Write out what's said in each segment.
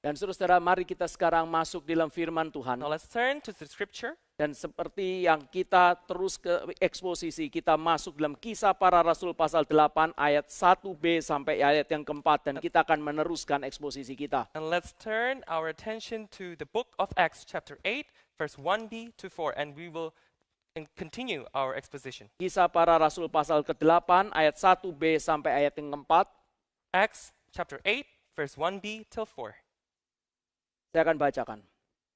Dan saudara, mari kita sekarang masuk dalam firman Tuhan. Now let's turn to the scripture. Dan seperti yang kita terus ke eksposisi, kita masuk dalam Kisah Para Rasul pasal 8 ayat 1b sampai ayat yang keempat. Dan kita akan meneruskan eksposisi kita. And let's turn our attention to the book of Acts chapter 8 verse 1b to 4 and we will continue our exposition. Kisah Para Rasul pasal ke-8 ayat 1b sampai ayat yang keempat. Acts chapter 8 verse 1b till 4. Saya akan bacakan.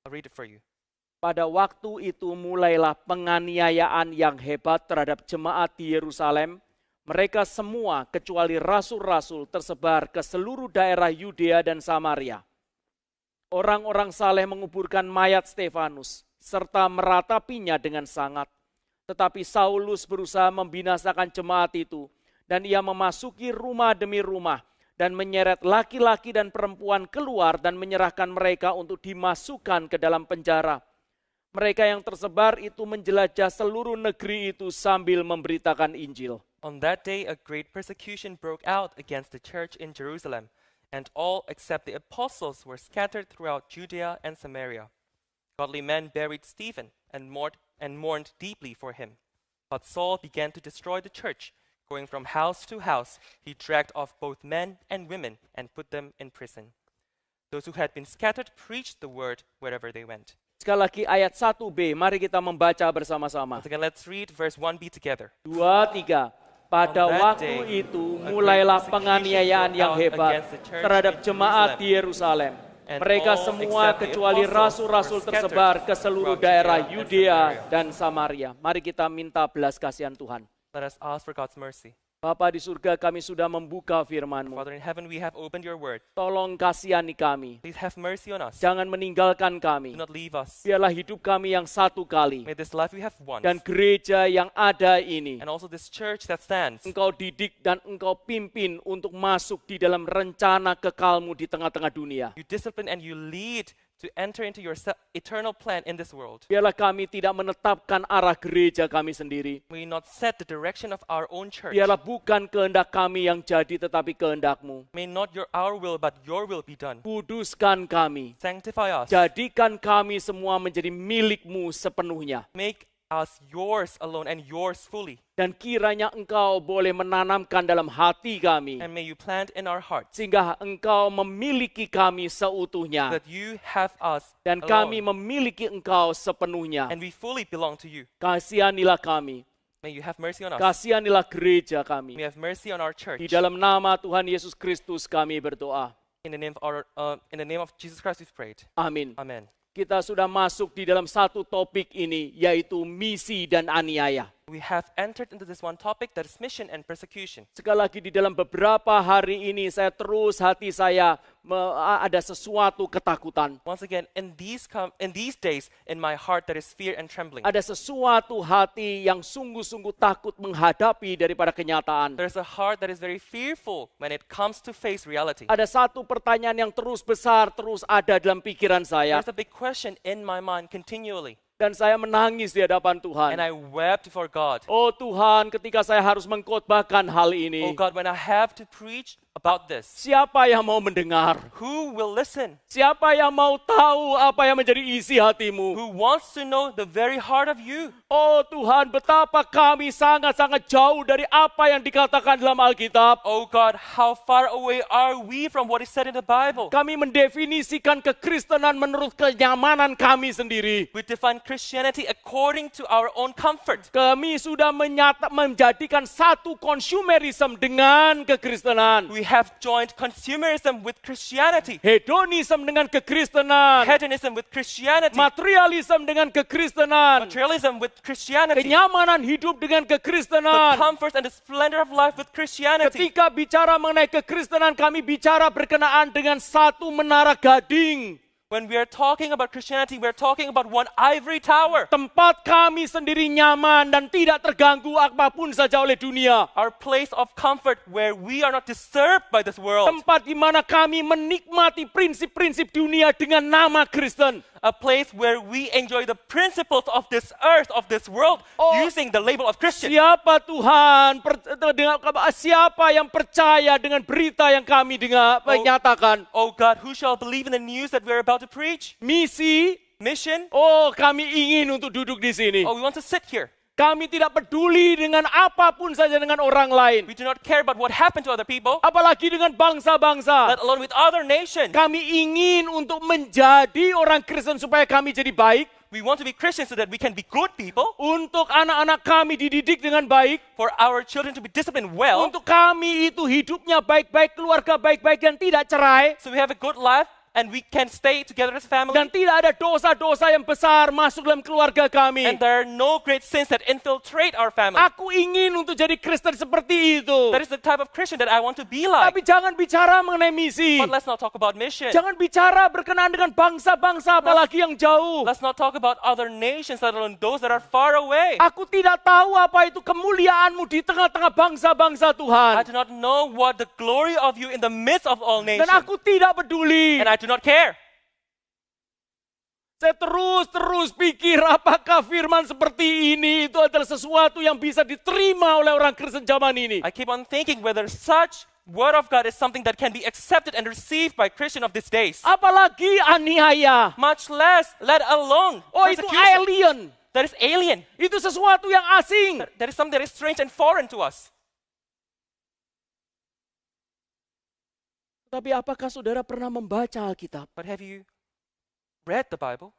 I'll read it for you. Pada waktu itu mulailah penganiayaan yang hebat terhadap jemaat di Yerusalem. Mereka semua kecuali rasul-rasul tersebar ke seluruh daerah Yudea dan Samaria. Orang-orang saleh menguburkan mayat Stefanus serta meratapinya dengan sangat. Tetapi Saulus berusaha membinasakan jemaat itu dan ia memasuki rumah demi rumah dan menyeret laki-laki dan perempuan keluar dan menyerahkan mereka untuk dimasukkan ke dalam penjara. Mereka yang tersebar itu menjelajah seluruh negeri itu sambil memberitakan Injil. On that day a great persecution broke out against the church in Jerusalem, and all except the apostles were scattered throughout Judea and Samaria. Godly men buried Stephen and mourned deeply for him. But Saul began to destroy the church. Going from house to house, he dragged off both men and women and put them in prison. Those who had been scattered preached the word wherever they went. Sekali lagi ayat 1b, mari kita membaca bersama-sama. Once again, let's read verse 1b together. 2, 3. Pada waktu itu mulailah penganiayaan yang hebat terhadap jemaat di Yerusalem. Mereka semua kecuali rasul-rasul tersebar ke seluruh daerah Yudea dan Samaria. Mari kita minta belas kasihan Tuhan. Let us ask for God's mercy. Bapa di surga, kami sudah membuka firman-Mu. Father in heaven, we have opened your word. Tolong kasihani kami. Please have mercy on us. Jangan meninggalkan kami. Do not leave us. Biarlah hidup kami yang satu kali. May this life we have once, Dan gereja yang ada ini, and also this church that stands, Engkau didik dan Engkau pimpin untuk masuk di dalam rencana kekalmu di tengah-tengah dunia. you discipline and you lead to enter into your eternal plan in this world. Biarlah kami tidak menetapkan arah gereja kami sendiri. May we not set the direction of our own church. Biarlah bukan kehendak kami yang jadi tetapi kehendak-Mu. May not our will, but your will be done. Kuduskan kami. Sanctify us. Jadikan kami semua menjadi milik-Mu sepenuhnya. Make us yours alone and yours fully. Dan kiranya Engkau boleh menanamkan dalam hati kami. And may you plant in our hearts Sehingga Engkau memiliki kami seutuhnya. that you have us Dan kami alone, memiliki Engkau sepenuhnya. and we fully belong to you. Kasihanilah kami. May you have mercy on us. Kasihanilah gereja May kami. you have mercy on our church. Di dalam nama Tuhan Yesus Kristus kami berdoa. In the name of Jesus Christ we've prayed. Amin. Amen. Kita sudah masuk di dalam satu topik ini, yaitu misi dan aniaya. We have entered into this one topic, that is mission and persecution. Sekali lagi di dalam beberapa hari ini hati saya ada sesuatu ketakutan. Once again, in these days, in my heart there is fear and trembling. Ada sesuatu hati yang sungguh-sungguh takut menghadapi daripada kenyataan. There's a heart that is very fearful when it comes to face reality. Ada satu pertanyaan yang terus ada dalam pikiran saya. There's a big question in my mind continually. Dan saya menangis di hadapan Tuhan. And I wept before God. Oh Tuhan, ketika saya harus mengkhotbahkan hal ini, Oh God, when I have to preach about this, siapa yang mau mendengar? who will listen? Siapa yang mau tahu apa yang menjadi isi hatimu? Who wants to know the very heart of you? Oh Tuhan, betapa kami sangat-sangat jauh dari apa yang dikatakan dalam Alkitab. Oh God, how far away are we from what is said in the Bible? Kami mendefinisikan kekristenan menurut kenyamanan kami sendiri. We define Christianity according to our own comfort. Kami sudah menjadikan satu konsumerisme dengan kekristenan. We have joined consumerism with Christianity, Hedonisme dengan kekristenan. hedonism with Christianity, Materialisme dengan kekristenan. materialism with Christianity, Kenyamanan hidup dengan the kekristenan. comfort and the splendor of life with Christianity. Ketika bicara mengenai kekristenan, kami bicara berkenaan dengan satu menara gading. When we are talking about Christianity, we are talking about one ivory tower. Tempat kami sendiri nyaman dan tidak terganggu apapun saja oleh dunia. Our place of comfort where we are not disturbed by this world. Tempat di mana kami menikmati prinsip-prinsip dunia dengan nama Kristen. a place where we enjoy the principles of this earth, of this world, Oh. using the label of Christian. Siapa Tuhan, siapa yang percaya dengan berita yang kami nyatakan? Oh God, who shall believe in the news that we're about to preach? Misi, Mission? oh kami ingin untuk duduk di sini. Oh, we want to sit here. Kami tidak peduli dengan apapun saja dengan orang lain. We do not care about what happened to other people, Apalagi dengan bangsa-bangsa. let alone with other nations. Kami ingin untuk menjadi orang Kristen supaya kami jadi baik. We want to be Christians so that we can be good people, Untuk anak-anak kami dididik dengan baik. for our children to be disciplined well, Untuk kami itu hidupnya baik-baik, keluarga baik-baik dan tidak cerai. so we have a good life and we can stay together as a family. Dan tidak ada dosa-dosa yang besar masuk dalam keluarga kami. And there are no great sins that infiltrate our family. Aku ingin untuk jadi Kristen seperti itu. That is the type of Christian that I want to be Tapi like. jangan bicara mengenai misi. But let's not talk about mission. Jangan bicara berkenaan dengan bangsa-bangsa apalagi yang jauh. Let's not talk about other nations, let alone those that are far away. Aku tidak tahu apa itu kemuliaanmu di tengah-tengah bangsa-bangsa I Tuhan. do not know what the glory of you in the midst of all Dan nations. aku tidak peduli. And I do not care. Saya terus pikir apakah firman seperti ini itu adalah sesuatu yang bisa diterima oleh orang Kristen zaman ini. I keep on thinking whether such word of God is something that can be accepted and received by Christian of these days. Apalagi aniaya. Much less, let alone Oh itu persecution. alien. That is alien. Itu sesuatu yang asing. That is something that is strange and foreign to us. Tapi apakah saudara pernah membaca Alkitab? But have you read the Bible?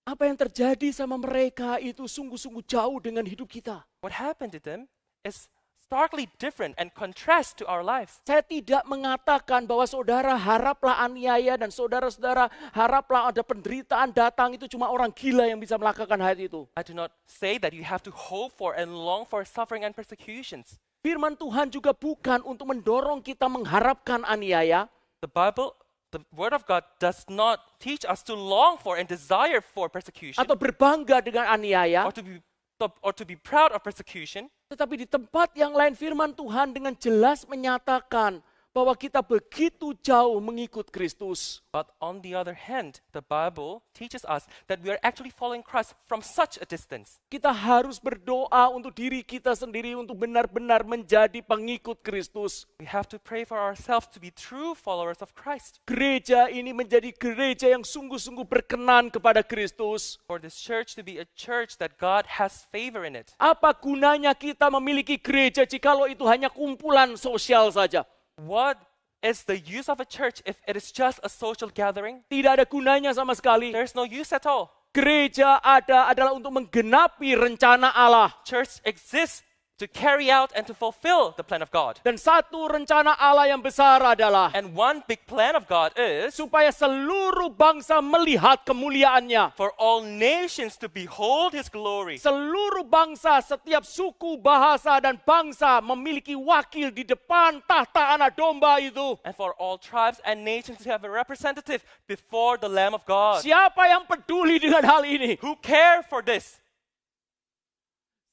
Apa yang terjadi sama mereka itu sungguh-sungguh jauh dengan hidup kita. What happened to them is starkly different and contrast to our lives. Saya tidak mengatakan bahwa saudara haraplah aniaya dan saudara-saudara haraplah ada penderitaan datang, itu cuma orang gila yang bisa melakukan hal itu. I do not say that you have to hope for and long for suffering and persecutions. Firman Tuhan juga bukan untuk mendorong kita mengharapkan aniaya, The Bible, the Word of God does not teach us to long for and desire for persecution atau berbangga dengan aniaya, or to be proud of persecution. tetapi di tempat yang lain firman Tuhan dengan jelas menyatakan bahwa kita begitu jauh mengikut Kristus. But on the other hand, the Bible teaches us that we are actually following Christ from such a distance. Kita harus berdoa untuk diri kita sendiri untuk benar-benar menjadi pengikut Kristus. We have to pray for ourselves to be true followers of Christ. Gereja ini menjadi gereja yang sungguh-sungguh berkenan kepada Kristus. For this church to be a church that God has favor in it. Apa gunanya kita memiliki gereja jikalau itu hanya kumpulan sosial saja? What is the use of a church if it is just a social gathering? Tidak ada gunanya sama sekali. There's no use at all. Gereja adalah untuk menggenapi rencana Allah. Church exists to carry out and to fulfill the plan of God. Dan satu rencana Allah yang besar adalah And one big plan of God is supaya seluruh bangsa melihat kemuliaannya. for all nations to behold His glory. Seluruh bangsa, setiap suku, bahasa, dan bangsa memiliki wakil di depan tahta anak domba itu. And for all tribes and nations to have a representative before the Lamb of God. Siapa yang peduli dengan hal ini? Who care for this?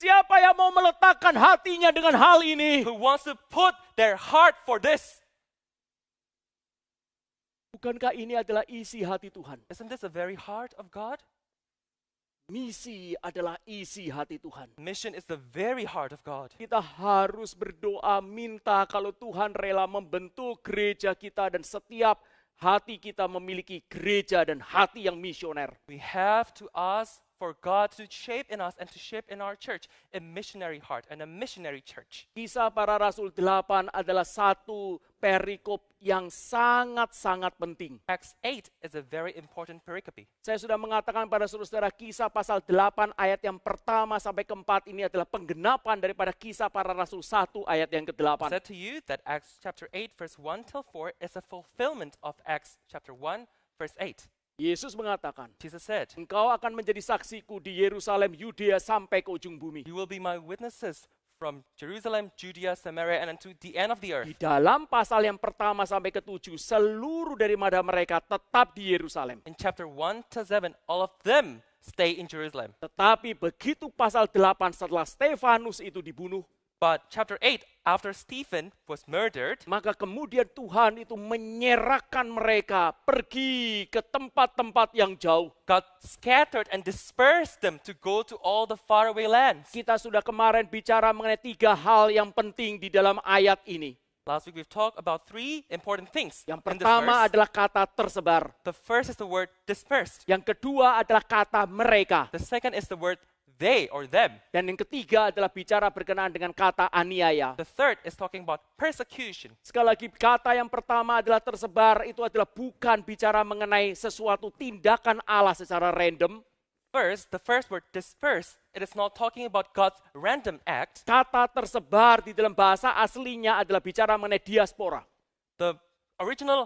Siapa yang mau meletakkan hatinya dengan hal ini? Who wants to put their heart for this? Bukankah ini adalah isi hati Tuhan? Isn't this the very heart of God? Misi adalah isi hati Tuhan. Mission is the very heart of God. Kita harus berdoa minta kalau Tuhan rela membentuk gereja kita dan setiap hati kita memiliki gereja dan hati yang misioner. We have to ask for God to shape in us and to shape in our church a missionary heart and a missionary church. Kisah Para Rasul 8 adalah satu perikop yang sangat-sangat penting. Acts 8 is a very important pericope. Saya sudah mengatakan pada saudara Kisah pasal 8 ayat yang pertama sampai keempat ini adalah penggenapan daripada Kisah Para Rasul 1 ayat yang I ke-8. said to you that Acts chapter 8 verse 1 till 4 is a fulfillment of Acts chapter 1 verse 8. Yesus mengatakan, Jesus said, engkau akan menjadi saksiku di Yerusalem, Yudea sampai ke ujung bumi. "You will be my witnesses from Jerusalem, Judea, Samaria, and unto the end of the earth." Di dalam pasal yang pertama sampai ke-7, seluruh daripada mereka tetap di Yerusalem. In chapter 1 to 7, all of them stay in Jerusalem. Tetapi begitu pasal 8 setelah Stefanus itu dibunuh, But chapter 8, after Stephen was murdered, maka kemudian Tuhan itu menyerahkan mereka pergi ke tempat-tempat yang jauh. God scattered and dispersed them to go to all the faraway lands. Kita sudah kemarin bicara mengenai 3 hal yang penting di dalam ayat ini. Last week we've talked about 3 important things. Yang in this pertama verse. adalah kata tersebar. The first is the word dispersed. Yang kedua adalah kata mereka. The second is the word they or them. Dan yang ketiga adalah bicara berkenaan dengan kata aniaya. The third is talking about persecution. Sekali lagi, kata yang pertama adalah tersebar, itu adalah bukan bicara mengenai sesuatu tindakan Allah secara random. First, the first word dispersed, it is not talking about God's random act. Kata tersebar di dalam bahasa aslinya adalah bicara mengenai diaspora. The original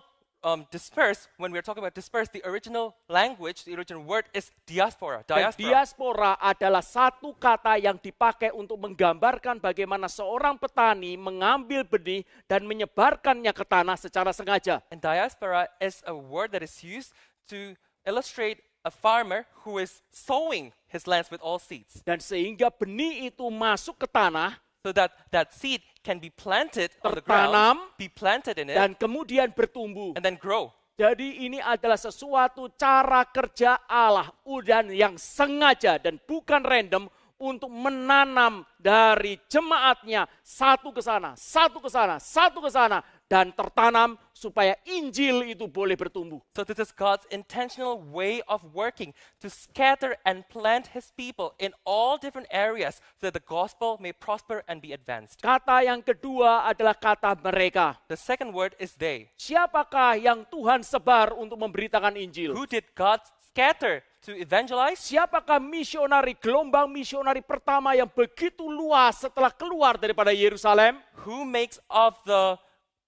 dispersed, when we're talking about dispersed, the original language, the original word is diaspora. Dan Diaspora. diaspora adalah satu kata yang dipakai untuk menggambarkan bagaimana seorang petani mengambil benih dan menyebarkannya ke tanah secara sengaja. And diaspora is a word that is used to illustrate a farmer who is sowing his lands with all seeds. Dan sehingga benih itu masuk ke tanah, So that that seed can be planted on the tertanam, ground, be planted in it, dan kemudian bertumbuh. and then grow. Jadi ini adalah sesuatu cara kerja Allah dan yang sengaja dan bukan random untuk menanam dari jemaatnya satu ke sana, satu ke sana, satu ke sana, dan tertanam supaya Injil itu boleh bertumbuh. So this is God's intentional way of working to scatter and plant his people in all different areas so that the gospel may prosper and be advanced. Kata yang kedua adalah kata mereka. The second word is they. Siapakah yang Tuhan sebar untuk memberitakan Injil? Who did God scatter to evangelize? Siapakah misionari, gelombang misionari pertama yang begitu luas setelah keluar daripada Yerusalem? Who makes up the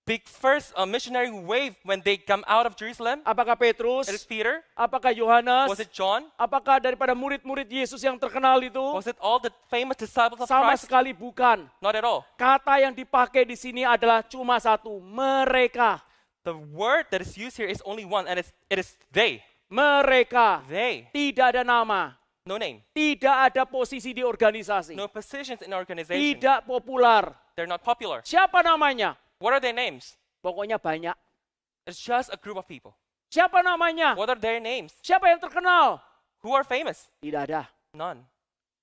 big first missionary wave when they come out of Jerusalem? Apakah Petrus? It is Peter. Apakah Yohanes? Was it John? Apakah daripada murid-murid Yesus yang terkenal itu? Was it all the famous disciples of Sama Christ? sekali bukan. Not at all. Kata yang dipakai di sini adalah cuma satu, mereka. The word that is used here is only one, and it is they. Mereka. They. Tidak ada nama. No name. Tidak ada posisi di organisasi. No positions in organization. Tidak populer. They're not popular. Siapa namanya? What are their names? Pokoknya banyak. It's just a group of people. Siapa namanya? What are their names? Siapa yang terkenal? Who are famous? Tidak ada. None.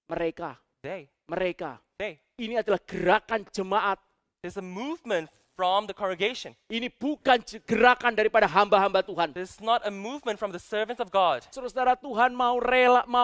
Mereka. They. Mereka. They. Ini adalah gerakan jemaat. There's a movement from the congregation. Ini bukan gerakan daripada hamba-hamba Tuhan. This is not a movement from the servants of God. Saudara, Tuhan mau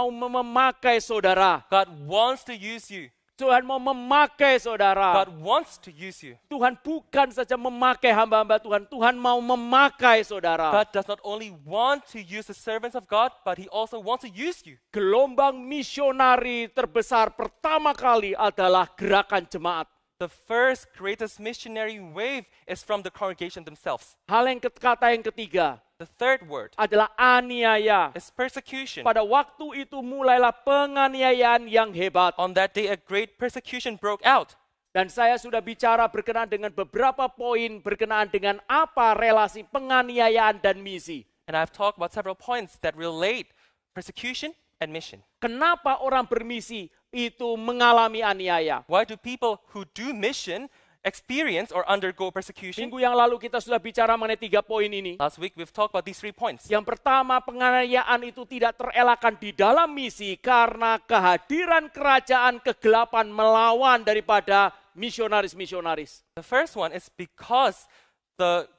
memakai saudara. God wants to use you. Tuhan mau memakai saudara. God wants to use you. Tuhan bukan saja memakai hamba-hamba Tuhan. Tuhan mau memakai saudara. God does not only want to use the servants of God, but he also wants to use you. Gelombang misionari terbesar pertama kali adalah gerakan jemaat. The first greatest missionary wave is from the congregation themselves. Kata yang ketiga The third word adalah aniaya. is persecution. Pada waktu itu mulailah penganiayaan yang hebat. On that day, a great persecution broke out. Dan saya sudah bicara berkenaan dengan beberapa poin berkenaan dengan apa relasi penganiayaan dan misi. And I've talked about several points that relate persecution and mission. Kenapa orang bermisi itu mengalami aniaya? Why do people who do mission experience or undergo persecution? Minggu yang lalu kita sudah bicara mengenai 3 poin ini. Last week we've talked about these 3 points. Yang pertama, penganiayaan itu tidak terelakkan di dalam misi karena kehadiran kerajaan kegelapan melawan daripada misionaris-misionaris. The first one is because the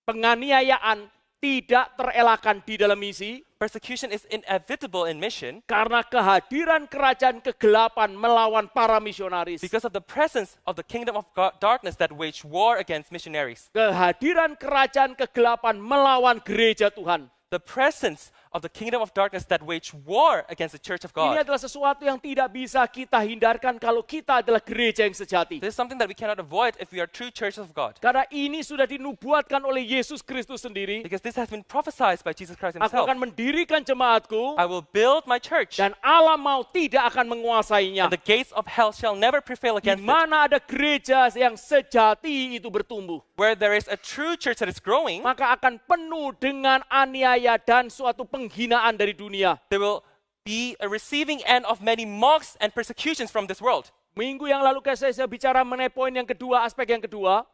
Penganiayaan tidak terelakkan di dalam misi persecution is inevitable in mission karena kehadiran kerajaan kegelapan melawan para misionaris. because of the presence of the kingdom of darkness that wage war against missionaries. Kehadiran kerajaan kegelapan melawan gereja Tuhan. The presence of the kingdom of darkness that wage war against the church of Ini God. adalah sesuatu yang tidak bisa kita hindarkan kalau kita adalah gereja yang sejati. This is something that we cannot avoid if we are true churches of God. Karena ini sudah dinubuatkan oleh Yesus Kristus sendiri. Because this has been prophesied by Jesus Christ Aku himself. akan mendirikan jemaatku I will build my church, dan Allah mau tidak akan menguasainya. and the gates of hell shall never prevail Di against it. mana ada gereja yang sejati itu bertumbuh, Where there is a true church that is growing, maka akan penuh dengan aniaya dan suatu penghinaan dari dunia. there will be a receiving end of many mocks and persecutions from this world. Minggu yang lalu saya bicara mengenai poin yang kedua, aspek yang kedua.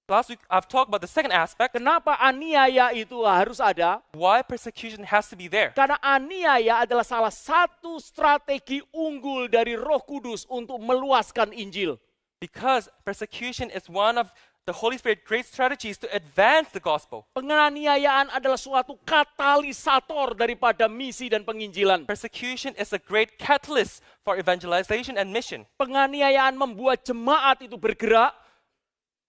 Last week, I've talked about the second aspect, Kenapa aniaya itu harus ada? why persecution has to be there. Karena aniaya adalah salah satu strategi unggul dari Roh Kudus untuk meluaskan Injil. Because persecution is one of the Holy Spirit's great strategies to advance the gospel. Penganiayaan adalah suatu katalisator daripada misi dan penginjilan. Persecution is a great catalyst for evangelization and mission. Penganiayaan membuat jemaat itu bergerak.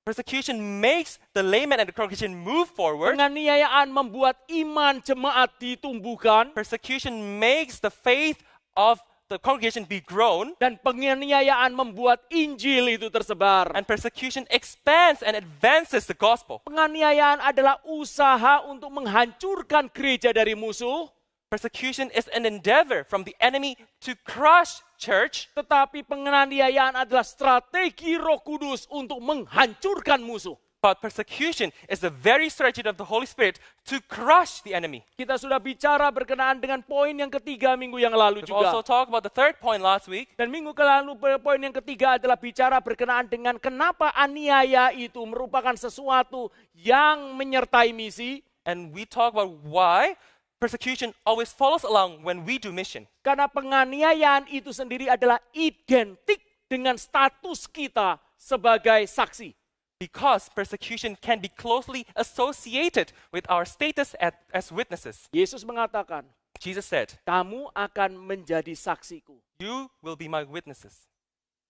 Persecution makes the layman and the congregation move forward. Penganiayaan membuat iman jemaat ditumbuhkan. Persecution makes the faith of the congregation be grown. Dan penganiayaan membuat Injil itu tersebar. And persecution expands and advances the gospel. Penganiayaan adalah usaha untuk menghancurkan gereja dari musuh. Persecution is an endeavor from the enemy to crush church. Tetapi penganiayaan adalah strategi Roh Kudus untuk menghancurkan musuh. But persecution is the very strategy of the Holy Spirit to crush the enemy. Kita sudah bicara berkenaan dengan poin yang ketiga minggu yang lalu We've also juga. talked about the third point last week. Dan minggu lalu poin yang ketiga adalah bicara berkenaan dengan kenapa aniaya itu merupakan sesuatu yang menyertai misi. And we talk about why persecution always follows along when we do mission. Karena penganiayaan itu sendiri adalah identik dengan status kita sebagai saksi. Because persecution can be closely associated with our status as witnesses. Yesus mengatakan, Jesus said, kamu akan menjadi saksiku. "You will be my witnesses."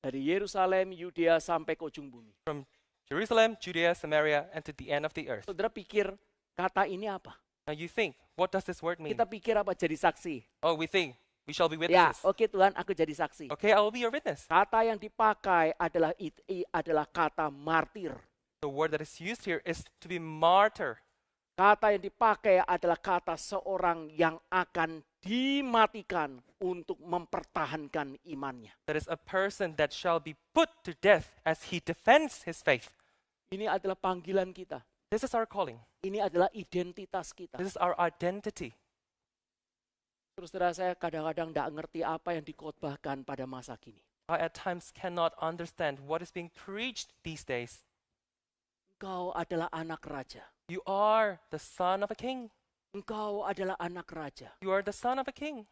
Dari Yerusalem, Yudea sampai ke ujung bumi. From Jerusalem, Judea, Samaria, and to the end of the earth. Saudara pikir kata ini apa? Now you think, what does this word mean? Kita pikir apa? Jadi saksi. Oh, we think we shall be Ya, witnesses. oke Tuhan, aku jadi saksi. Okay, I will be your witness. Kata yang dipakai adalah kata martir. The word that is used here is to be martyr. Kata yang dipakai adalah kata seorang yang akan dimatikan untuk mempertahankan imannya. That is a person that shall be put to death as he defends his faith. Ini adalah panggilan kita. This is our calling. Ini adalah identitas kita. This is our identity. Saudara saya kadang-kadang tidak ngerti apa yang dikhotbahkan pada masa kini. I at times cannot understand what is being preached these days. Engkau adalah anak raja. You are the son of a king. Engkau adalah anak raja. You are the son of a king.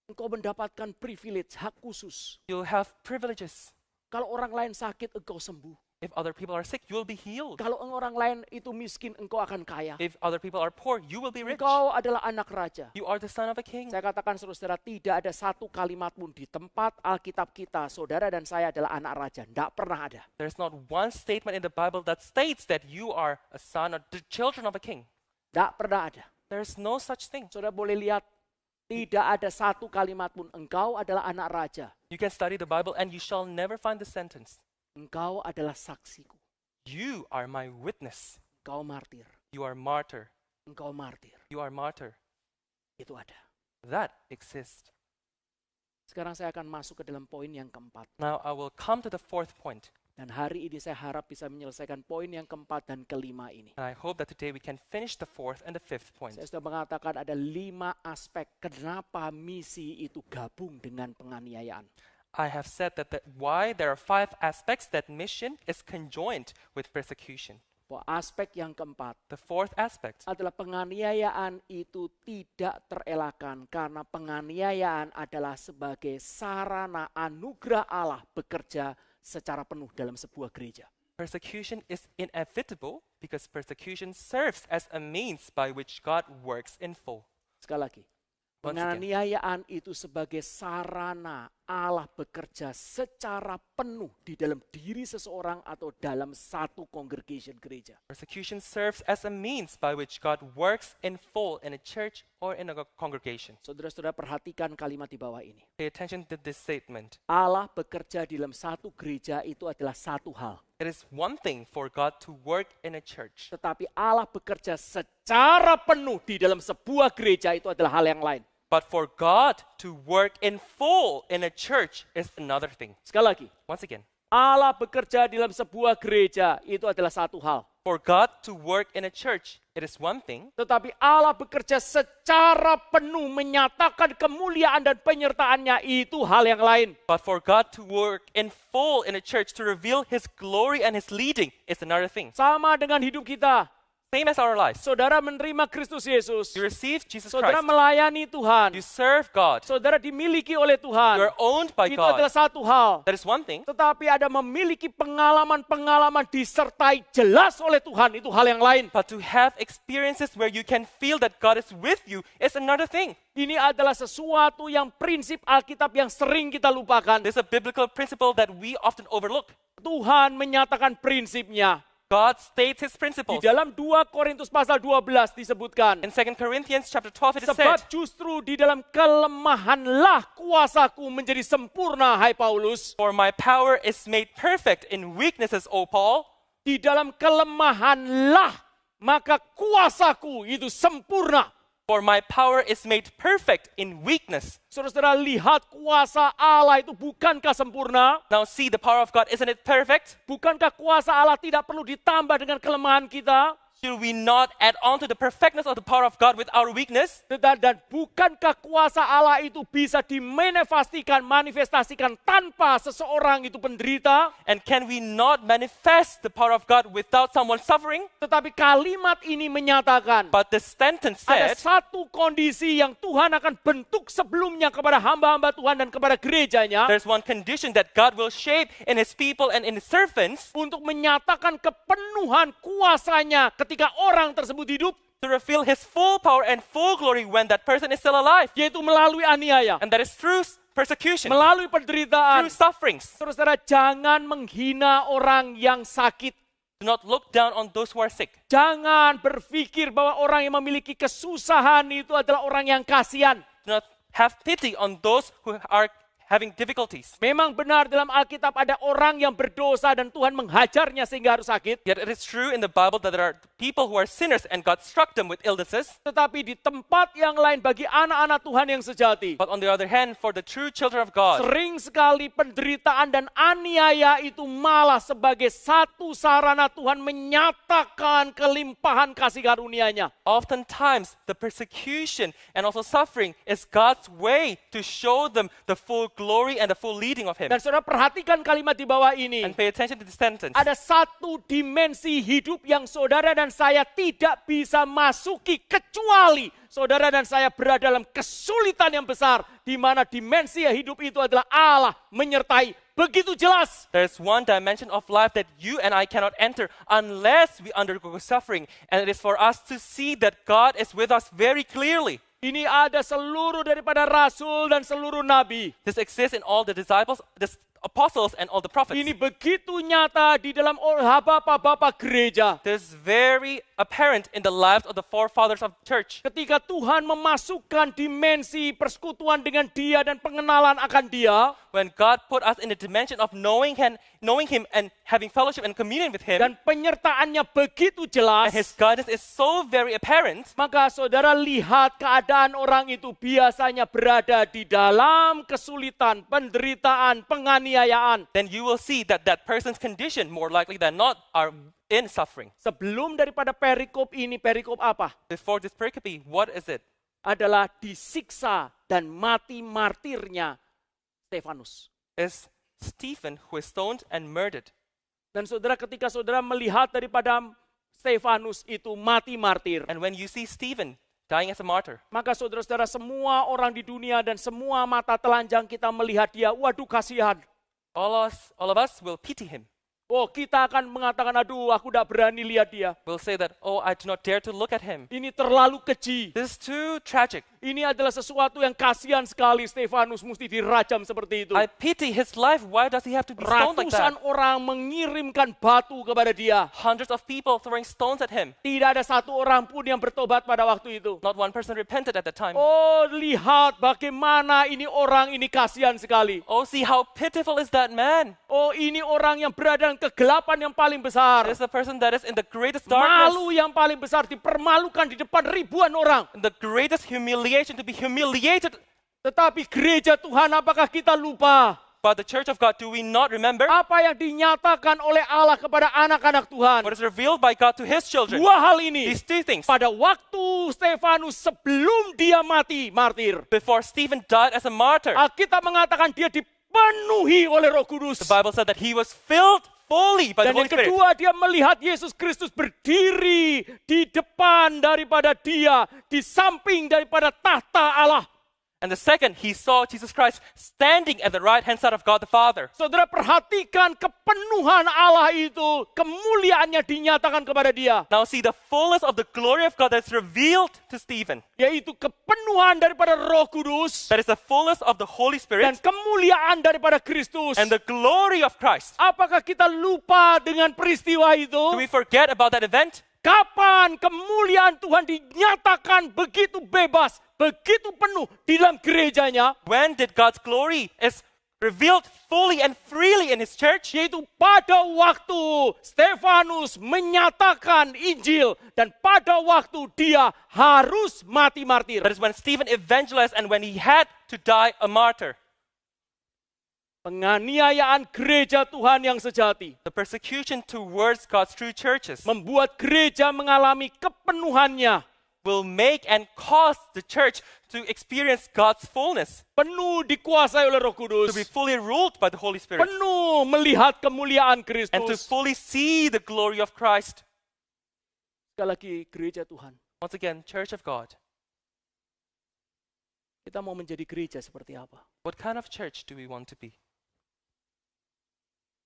Engkau mendapatkan privilege, hak khusus. You'll have privileges. Kalau orang lain sakit, engkau sembuh. If other people are sick, you will be healed. Kalau orang lain itu miskin, engkau akan kaya. If other people are poor, you will be rich. Engkau adalah anak raja. You are the son of a king. Saya katakan saudara, tidak ada satu kalimat pun di tempat Alkitab kita, saudara dan saya adalah anak raja. Tidak pernah ada. There's not one statement in the Bible that states that you are a son or the children of a king. Tidak pernah ada. There's no such thing. Saudara boleh lihat, tidak ada satu kalimat pun, engkau adalah anak raja. You can study the Bible and you shall never find the sentence, Engkau adalah saksiku. "You are my witness." Engkau martir. You are martyr. Engkau martir. You are martyr. Itu ada. That exists. Sekarang saya akan masuk ke dalam poin yang keempat. Now I will come to the fourth point. Dan hari ini saya harap bisa menyelesaikan poin yang keempat dan kelima ini. And I hope that today we can finish the fourth and the fifth point. Saya sudah mengatakan ada 5 aspek kenapa misi itu gabung dengan penganiayaan. I have said that why there are 5 aspects that mission is conjoined with persecution. Bahwa aspek yang keempat The fourth aspect adalah penganiayaan itu tidak terelakkan karena penganiayaan adalah sebagai sarana anugerah Allah bekerja secara penuh dalam sebuah gereja. persecution is inevitable because persecution serves as a means by which God works in full. Sekali lagi, Once again. penganiayaan itu sebagai sarana Allah bekerja secara penuh di dalam diri seseorang atau dalam satu congregation gereja. Persecution serves as a means by which God works in full in a church or in a congregation. Saudara-saudara perhatikan kalimat di bawah ini. Pay attention to this statement. Allah bekerja di dalam satu gereja itu adalah satu hal. It is one thing for God to work in a church, Tetapi Allah bekerja secara penuh di dalam sebuah gereja itu adalah hal yang lain. but for God to work in full in a church is another thing. Sekali lagi, Once again, Allah bekerja di dalam sebuah gereja itu adalah satu hal. For God to work in a church, it is one thing. Tetapi Allah bekerja secara penuh menyatakan kemuliaan dan penyertaannya, itu hal yang lain. But for God to work in full in a church, to reveal His glory and His leading, is another thing. Sama dengan hidup kita. Same as our lives. Saudara menerima Kristus Yesus. You receive Jesus Saudara Christ. melayani Tuhan. You serve God. Saudara dimiliki oleh You Tuhan. are owned by Itu adalah God. satu hal. That is one thing. Tetapi ada memiliki pengalaman-pengalaman disertai jelas oleh Tuhan, itu hal yang lain. But to have experiences where you can feel that God is with you is another thing. Ini adalah sesuatu yang prinsip Alkitab yang sering kita lupakan. This is a biblical principle that we often overlook. Tuhan menyatakan prinsipnya. God states His Di principles. dalam 2 Korintus pasal 12 disebutkan. In 2 Corinthians chapter 12 it is Sebab said, justru di dalam kelemahanlah kuasaku menjadi sempurna, hai Paulus. for my power is made perfect in weaknesses, O Paul. Di dalam kelemahanlah maka kuasaku itu sempurna. For my power is made perfect in weakness. Saudara-saudara, lihat kuasa Allah itu bukankah sempurna? Now see the power of God, isn't it perfect? Bukankah kuasa Allah tidak perlu ditambah dengan kelemahan kita? Should we not add on to the perfectness of the power of God with our weakness? Dan bukankah kuasa Allah itu bisa manifestasikan tanpa seseorang itu penderita? And can we not manifest the power of God without someone suffering? Tetapi kalimat ini menyatakan But the sentence ada said, satu kondisi yang Tuhan akan bentuk sebelumnya kepada hamba-hamba Tuhan dan kepada gerejanya there's one condition that God will shape in His people and in His servants untuk menyatakan kepenuhan kuasanya ketika orang tersebut hidup, to reveal His full power and full glory when that person is still alive. yaitu melalui aniaya, And that is through persecution, melalui penderitaan. through sufferings. Saudara, jangan menghina orang yang sakit. Do not look down on those who are sick. Jangan berpikir bahwa orang yang memiliki kesusahan itu adalah orang yang kasihan. Do not have pity on those who are having difficulties. Memang benar dalam Alkitab ada orang yang berdosa dan Tuhan menghajarnya sehingga harus sakit. Yet it is true in the Bible that there are people who are sinners and God struck them with illnesses. Tetapi di tempat yang lain bagi anak-anak Tuhan yang sejati, But on the other hand, for the true children of God, sering sekali penderitaan dan aniaya itu malah sebagai satu sarana Tuhan menyatakan kelimpahan kasih karunia-Nya. oftentimes the persecution and also suffering is God's way to show them the full glory and the full leading of Him. Dan saudara perhatikan kalimat di bawah ini. And pay attention to this sentence. Ada satu dimensi hidup yang saudara dan saya tidak bisa masuki kecuali saudara dan saya berada dalam kesulitan yang besar, di mana dimensi hidup itu adalah Allah menyertai begitu jelas. There's one dimension of life that you and I cannot enter unless we undergo suffering. And it is for us to see that God is with us very clearly. Ini ada seluruh daripada rasul dan seluruh nabi. This exists in all the disciples, the apostles, and all the prophets. Ini begitu nyata di dalam bapak-bapak gereja. This is very apparent in the lives of the forefathers of the church. Ketika Tuhan memasukkan dimensi persekutuan dengan Dia dan pengenalan akan Dia, When God put us in the dimension of knowing Him and having fellowship and communion with Him, dan penyertaannya begitu jelas, and His guidance is so very apparent, maka saudara lihat keadaan orang itu biasanya berada di dalam kesulitan, penderitaan, penganiayaan. then you will see that that person's condition, more likely than not, are in suffering. Sebelum daripada perikop ini, perikop apa? Before this pericope, what is it? Adalah disiksa dan mati martirnya Stefanus. Is Stephen who is stoned and murdered. Dan saudara, ketika saudara melihat daripada Stefanus itu mati martir, And when you see Stephen dying as a martyr, maka saudara-saudara semua orang di dunia dan semua mata telanjang kita melihat dia, waduh kasihan. all of us will pity him. Oh, kita akan mengatakan, aduh aku tidak berani lihat dia. We'll say that, oh, I do not dare to look at him. Ini terlalu keji. This is too tragic. Ini adalah sesuatu yang kasihan sekali, Stefanus mesti dirajam seperti itu. I pity his life. Why does he have to be stoned like Ratusan that? orang mengirimkan batu kepada dia. Hundreds of people throwing stones at him. Tidak ada satu orang pun yang bertobat pada waktu itu. Not one person repented at the time. Oh, lihat bagaimana ini orang ini kasihan sekali. Oh, see how pitiful is that man. Oh, ini orang yang berada dalam kegelapan yang paling besar. This is the person that is in the greatest darkness. Malu yang paling besar, dipermalukan di depan ribuan orang. The greatest humiliation, to be humiliated. Tetapi gereja Tuhan, apakah kita lupa? But the church of God, do we not remember apa yang dinyatakan oleh Allah kepada anak-anak Tuhan? what is revealed by God to his children? Dua hal ini. These two things. Pada waktu Stefanus sebelum dia mati martir, Before Stephen died as a martyr, Alkitab mengatakan dia dipenuhi oleh Roh Kudus. the Bible said that he was filled fully by the Dan Holy yang Spirit. kedua, dia melihat Yesus Kristus berdiri di depan daripada dia, di samping daripada tahta Allah. And the second, he saw Jesus Christ standing at the right-hand side of God the Father. Saudara perhatikan kepenuhan Allah itu, kemuliaannya dinyatakan kepada dia. Now see the fullness of the glory of God that's revealed to Stephen. Yaitu kepenuhan daripada Roh Kudus That is the fullness of the Holy dan Spirit kemuliaan daripada Kristus. and the glory of Christ. Apakah kita lupa dengan peristiwa Do itu? we forget about that event? Kapan kemuliaan Tuhan dinyatakan begitu bebas, begitu penuh di dalam gerejanya? When did God's glory is revealed fully and freely in his church? Yaitu pada waktu Stefanus menyatakan Injil dan pada waktu dia harus mati martir. That is when Stephen evangelized and when he had to die a martyr. Penganiayaan gereja Tuhan yang sejati The persecution towards God's true churches membuat gereja mengalami kepenuhannya, will make and cause the church to experience God's fullness, penuh dikuasai oleh Roh to Kudus, be fully ruled by the Holy Spirit, penuh melihat kemuliaan and to Kristus. fully see the glory of Christ. Sekali lagi gereja Tuhan. Once again, church of God, Kita mau menjadi gereja seperti apa? what kind of church do we want to be?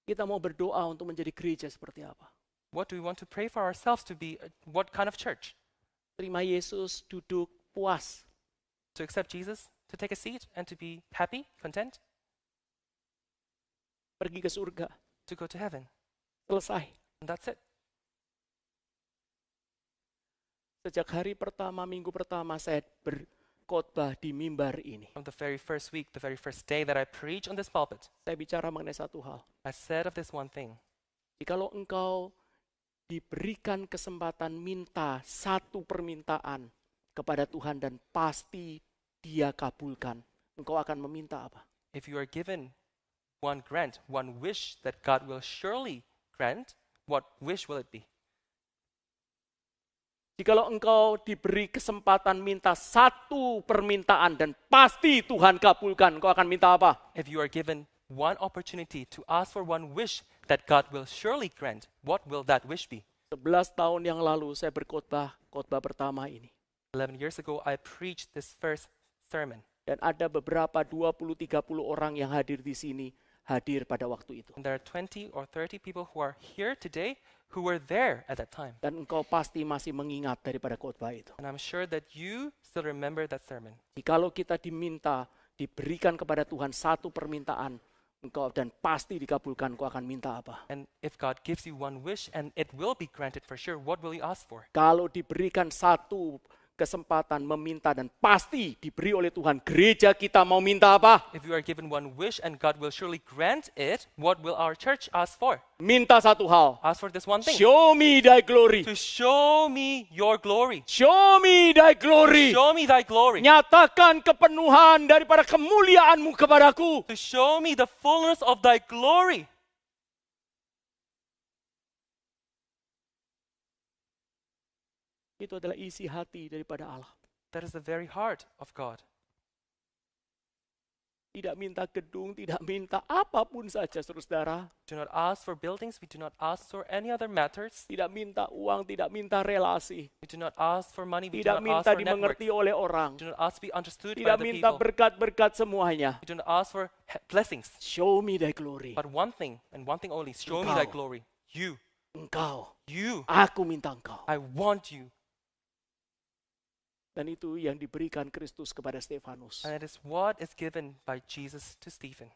Kita mau berdoa untuk menjadi gereja seperti apa? What do we want to pray for ourselves to be? What kind of church? Terima Yesus, duduk puas. To accept Jesus, to take a seat, and to be happy, content, Pergi ke surga. to go to heaven. Selesai. And that's it. Sejak hari pertama, minggu pertama saya berkhotbah di mimbar ini. From the very first week, the very first day that I preached on this pulpit, Saya bicara mengenai satu hal. I said of this one thing. Jikalau engkau diberikan kesempatan minta satu permintaan kepada Tuhan dan pasti Dia kabulkan, engkau akan meminta apa? If you are given one grant, one wish that God will surely grant, what wish will it be? Jikalau engkau diberi kesempatan minta satu permintaan dan pasti Tuhan kabulkan, engkau akan minta apa? If you are given one opportunity to ask for one wish that God will surely grant, what will that wish be? 11 tahun yang lalu saya berkhotbah, khotbah pertama ini. 11 years ago, I preached this first sermon. Dan ada beberapa 20-30 orang yang hadir di sini, hadir pada waktu itu. And there are 20 or 30 people who are here today who were there at that time. Dan engkau pasti masih mengingat daripada khotbah itu. And I'm sure that you still remember that sermon. Jikalau kita diminta, diberikan kepada Tuhan satu permintaan, engkau dan pasti dikabulkan, engkau akan minta apa? And if God gives you one wish and it will be granted for sure, what will you ask for? Kalau diberikan satu kesempatan meminta dan pasti diberi oleh Tuhan, gereja kita mau minta apa? If you are given one wish and God will surely grant it, what will our church ask for? Minta satu hal. Ask for this one thing. Show me thy glory. To show me your glory. Show me thy glory. Show me thy glory. Nyatakan kepenuhan daripada kemuliaanmu kepadaku. To show me the fullness of thy glory. Itu adalah isi hati daripada Allah. That is the very heart of God. Tidak minta gedung, tidak minta apapun saja, saudara. Do not ask for buildings. We do not ask for any other matters. Tidak minta uang, tidak minta relasi. We do not ask for money. We do Tidak not ask minta for networks. dimengerti oleh orang. We do not ask to be understood by Tidak the minta people. berkat-berkat semuanya. We do not ask for blessings. Show me thy glory. But one thing, and one thing only, show me thy Engkau. glory. You. Engkau. Aku minta engkau. I want you. Dan itu yang diberikan Kristus kepada Stefanus. And it is what is given by Jesus to Stephen.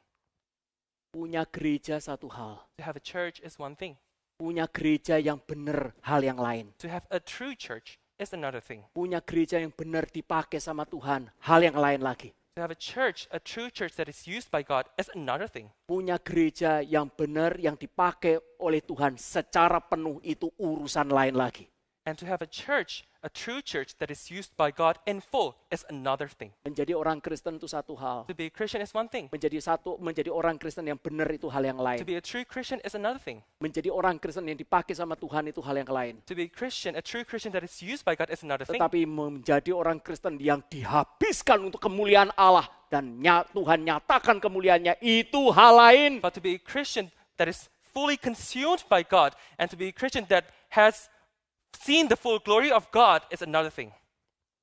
Punya gereja satu hal. To have a church is one thing. Punya gereja yang benar hal yang lain. To have a true church is another thing. Punya gereja yang benar dipakai sama Tuhan, hal yang lain lagi. To have a true church that is used by God is another thing. Punya gereja yang benar yang dipakai oleh Tuhan secara penuh itu urusan lain lagi. And to have a true church that is used by God in full is another thing. Menjadi orang Kristen itu satu hal. To be a Christian is one thing. Menjadi orang Kristen yang benar itu hal yang lain. To be a true Christian is another thing. Menjadi orang Kristen yang dipakai sama Tuhan itu hal yang lain. To be a true Christian that is used by God is another thing. Tetapi menjadi orang Kristen yang dihabiskan untuk kemuliaan Allah dan Tuhan nyatakan kemuliaannya itu hal lain. But to be a Christian that is fully consumed by God and to be a Christian that has seen the full glory of God is another thing.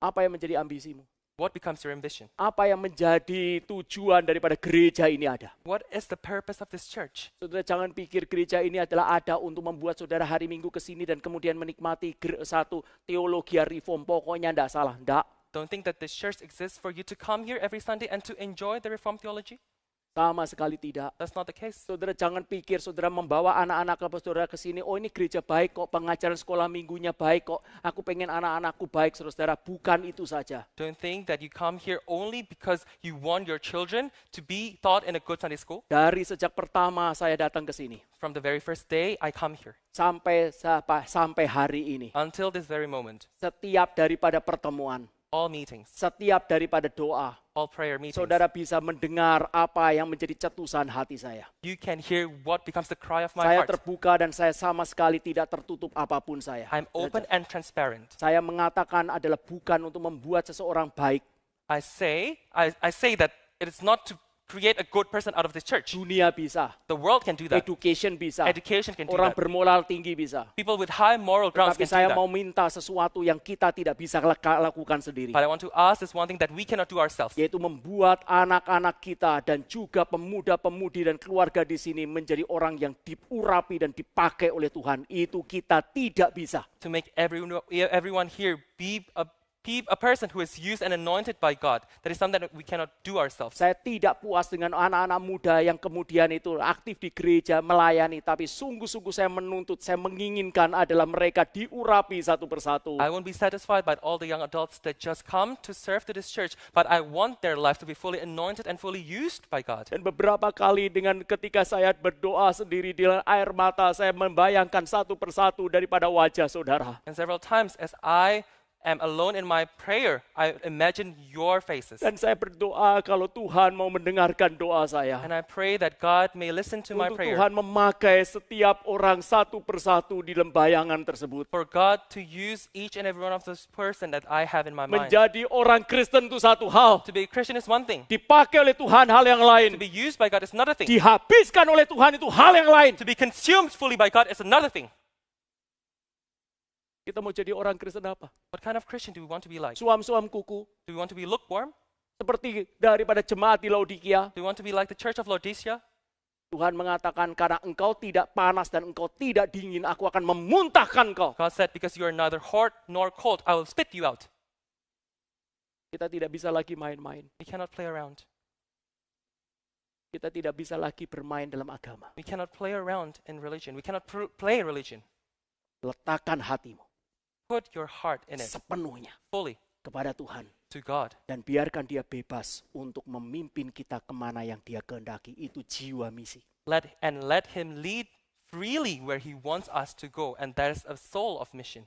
Apa yang menjadi ambisimu? What becomes your ambition? Apa yang menjadi tujuan daripada gereja ini ada? What is the purpose of this church? Saudara jangan pikir gereja ini adalah ada untuk membuat saudara hari Minggu ke sini dan kemudian menikmati satu teologi reform. Pokoknya enggak salah, enggak. Don't think that this church exists for you to come here every Sunday and to enjoy the Reformed theology. Sama sekali tidak. That's not the case. Saudara jangan pikir saudara membawa anak-anak saudara ke sini, oh ini gereja baik kok, pengajaran sekolah minggunya baik kok, aku pengen anak-anakku baik, saudara. Bukan itu saja. Don't think that you come here only because you want your children to be taught in a good Sunday school. Dari sejak pertama saya datang ke sini, From the very first day I come here sampai hari ini, until this very moment, setiap daripada pertemuan, all meetings, setiap daripada doa, all prayer meetings, saudara bisa mendengar apa yang menjadi cetusan hati saya. you can hear what becomes the cry of my Saya heart. terbuka dan saya sama sekali tidak tertutup apapun saya. I'm open and transparent. Saya mengatakan adalah bukan untuk membuat seseorang baik. I say that it is not to create a good person out of this church. Dunia bisa, The world can do that. education bisa, Education can do orang that. bermoral tinggi bisa. People with high moral grounds Tapi can do saya that. mau minta sesuatu yang kita tidak bisa lakukan sendiri. But I want to ask this one thing that we cannot do ourselves. Yaitu membuat anak-anak kita dan juga pemuda-pemudi dan keluarga di sini menjadi orang yang diurapi dan dipakai oleh Tuhan. Itu kita tidak bisa. To make everyone here be a person who is used and anointed by God. That is something that we cannot do ourselves. Saya tidak puas dengan anak-anak muda yang kemudian itu aktif di gereja melayani. Tapi sungguh-sungguh saya menuntut, saya menginginkan adalah mereka diurapi satu persatu. I won't be satisfied by all the young adults that just come to serve to this church, but I want their life to be fully anointed and fully used by God. Dan beberapa kali dengan ketika saya berdoa sendiri dengan air mata, saya membayangkan satu persatu daripada wajah saudara. And several times as I am alone in my prayer, I imagine your faces. Dan saya berdoa kalau Tuhan mau mendengarkan doa saya. And I pray that God may listen to my Untuk prayer. Tuhan memakai setiap orang satu persatu di bayangan tersebut. For God to use each and every one of those person that I have in my mind. Menjadi orang Kristen itu satu hal. To be a Christian is one thing. Dipakai oleh Tuhan hal yang lain. To be used by God is another thing. Dihabiskan oleh Tuhan itu hal yang lain. To be consumed fully by God is another thing. Kita mau jadi orang Kristen apa? What kind of Christian do we want to be like? Suam-suam kuku. Do we want to be lukewarm? Seperti daripada jemaat di Laodikia. Do we want to be like the church of Laodicea? Tuhan mengatakan karena engkau tidak panas dan engkau tidak dingin, aku akan memuntahkan kau. God said, because you are neither hot nor cold, I will spit you out. Kita tidak bisa lagi main-main. We cannot play around. Kita tidak bisa lagi bermain dalam agama. We cannot play around in religion. We cannot play religion. Letakkan hatimu Put your heart in it sepenuhnya fully kepada Tuhan. to God. Dan biarkan dia bebas untuk memimpin kita kemana yang dia kehendaki. Itu jiwa misi. Let him lead freely where he wants us to go. And that is a soul of mission.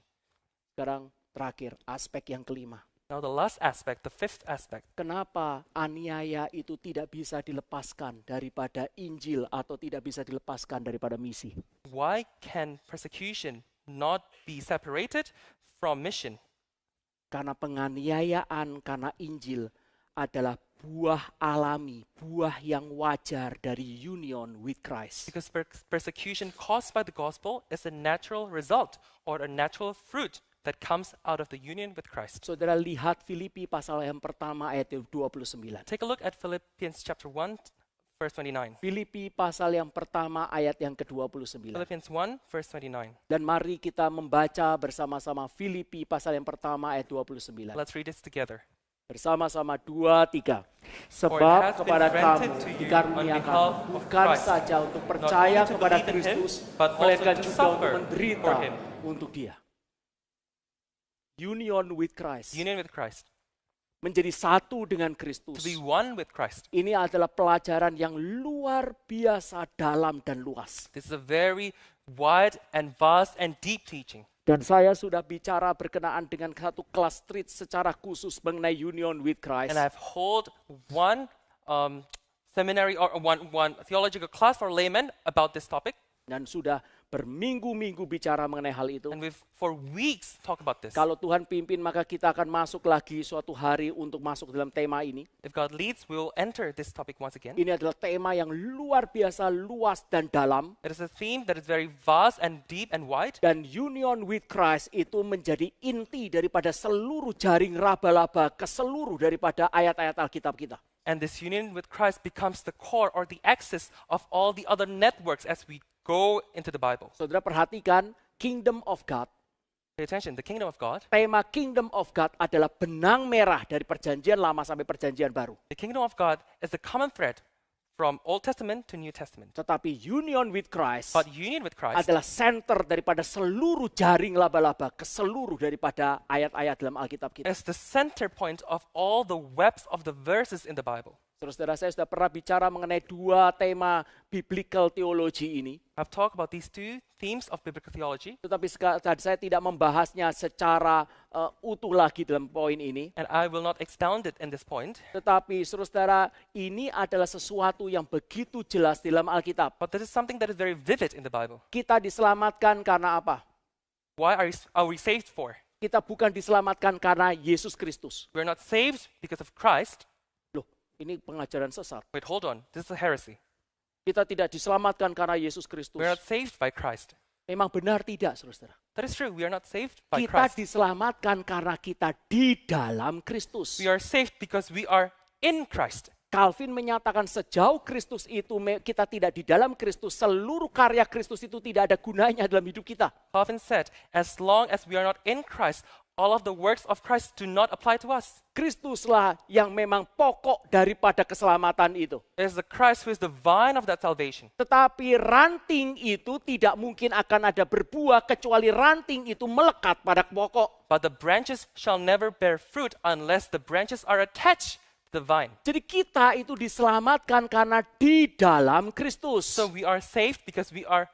Sekarang terakhir, aspek yang kelima. Now the last aspect, the fifth aspect. Kenapa aniaya itu tidak bisa dilepaskan daripada Injil atau tidak bisa dilepaskan daripada misi? Why can persecution not be separated from mission? Karena penganiayaan karena Injil adalah buah alami, buah yang wajar dari union with Christ. Because persecution caused by the gospel is a natural result or a natural fruit that comes out of the union with Christ. Saudara lihat Filipi pasal yang pertama ayat 29. Take a look at Philippians chapter 1, verse 29. Filipi pasal yang pertama ayat yang ke-29. Philippians 1, verse 29. Dan mari kita membaca bersama-sama Filipi pasal yang pertama ayat 29. Let's read this together. Bersama-sama 2, 3. For it Sebab has been kepada granted kamu to you dikaruniakan on behalf of bukan Christ, saja untuk not percaya only to kepada believe in him, Kristus, but also melainkan to juga suffer untuk menderita for him. untuk Dia. Union with Christ. Union with Christ. Menjadi satu dengan To Kristus. be one with Christ. Ini adalah pelajaran yang luar biasa dalam dan luas. This is a very wide and vast and deep teaching. Dan saya sudah bicara berkenaan dengan satu kelas street secara khusus mengenai union with Christ. And I've held one seminary or one theological class for laymen about this topic. Dan sudah berminggu-minggu bicara mengenai hal itu. And we've for weeks talked about this. Kalau Tuhan pimpin, maka kita akan masuk lagi suatu hari untuk masuk dalam tema ini. If God leads, we will enter this topic once again. Ini adalah tema yang luar biasa luas dan dalam. It is a theme that is very vast and deep and wide. Dan union with Christ itu menjadi inti daripada seluruh jaring raba-laba ke seluruh daripada ayat-ayat Alkitab kita. And this union with Christ becomes the core or the axis of all the other networks as we go into the Bible. Saudara perhatikan, Kingdom of God. Pay attention, the kingdom of God. Tema Kingdom of God adalah benang merah dari perjanjian lama sampai perjanjian baru. The kingdom of God is the common thread from Old Testament to New Testament. Tetapi union with Christ But union with Christ adalah center daripada seluruh jaring laba-laba ke seluruh daripada ayat-ayat dalam Alkitab kita. is the center point of all the webs of the verses in the Bible. Saudara, saya sudah pernah bicara mengenai dua tema biblical theology ini. I've talked about these two themes of biblical theology, Tetapi saya tidak membahasnya secara utuh lagi dalam poin ini. and I will not expound it in this point. Tetapi saudara, ini adalah sesuatu yang begitu jelas di dalam Alkitab. But this is something that is very vivid in the Bible. Kita diselamatkan karena apa? Why are we saved for? Kita bukan diselamatkan karena Yesus Kristus. We're not saved because of Christ. Loh, ini pengajaran sesat. Wait, hold on. This is a heresy. Kita tidak diselamatkan karena Yesus Kristus. We're not saved by Christ. Memang benar tidak, saudara? That is true. We are not saved by Kita Christ. diselamatkan karena kita di dalam Kristus. We are saved because we are in Christ. Calvin menyatakan sejauh Kristus itu kita tidak di dalam Kristus, seluruh karya Kristus itu tidak ada gunanya dalam hidup kita. Calvin said, as long as we are not in Christ, all of the works of Christ do not apply to us. Kristuslah yang memang pokok daripada keselamatan itu. It is the Christ who is the vine of that salvation. Tetapi ranting itu tidak mungkin akan ada berbuah kecuali ranting itu melekat pada pokok. But the branches shall never bear fruit unless the branches are attached to the vine. Jadi kita itu diselamatkan karena di dalam Kristus. So we are saved because we are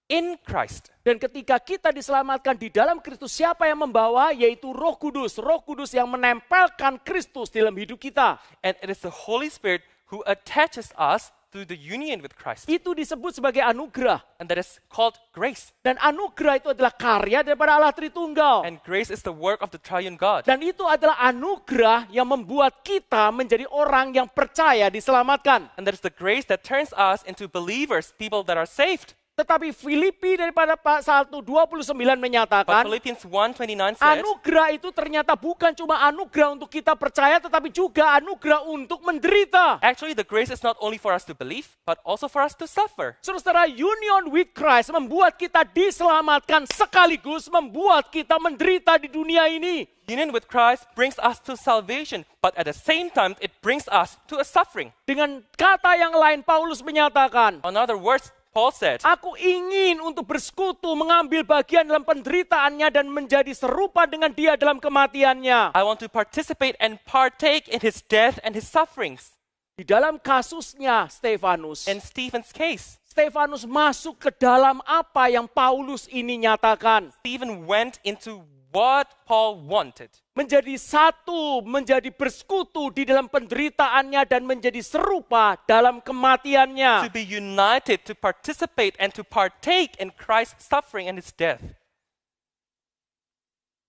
in Christ. Dan ketika kita diselamatkan di dalam Kristus, siapa yang membawa? Yaitu Roh Kudus. Roh Kudus yang menempelkan Kristus dalam hidup kita. And it is the Holy Spirit who attaches us through the union with Christ. Itu disebut sebagai anugerah. And that is called grace. Dan anugerah itu adalah karya daripada Allah Tritunggal. And grace is the work of the triune God. Dan itu adalah anugerah yang membuat kita menjadi orang yang percaya diselamatkan. And that is the grace that turns us into believers, people that are saved. Tetapi Filipi daripada pasal 1:29 But menyatakan, Philippians 1:29 says, anugerah itu ternyata bukan cuma anugerah untuk kita percaya, tetapi juga anugerah untuk menderita. actually the grace is not only for us to believe, but also for us to suffer. Saudara, union with Christ membuat kita diselamatkan sekaligus membuat kita menderita di dunia ini. Union with Christ brings us to salvation, but at the same time it brings us to a suffering. Dengan kata yang lain, Paulus menyatakan, In other words, Paul said, aku ingin untuk bersekutu, mengambil bagian dalam penderitaannya dan menjadi serupa dengan dia dalam kematiannya. I want to participate and partake in his death and his sufferings. Di dalam kasusnya Stefanus, In Stephen's case, Stefanus masuk ke dalam apa yang Paulus ini nyatakan. Stephen went into what Paul wanted. Menjadi satu, menjadi bersekutu di dalam penderitaannya dan menjadi serupa dalam kematiannya. To be united, to participate and to partake in Christ's suffering and his death.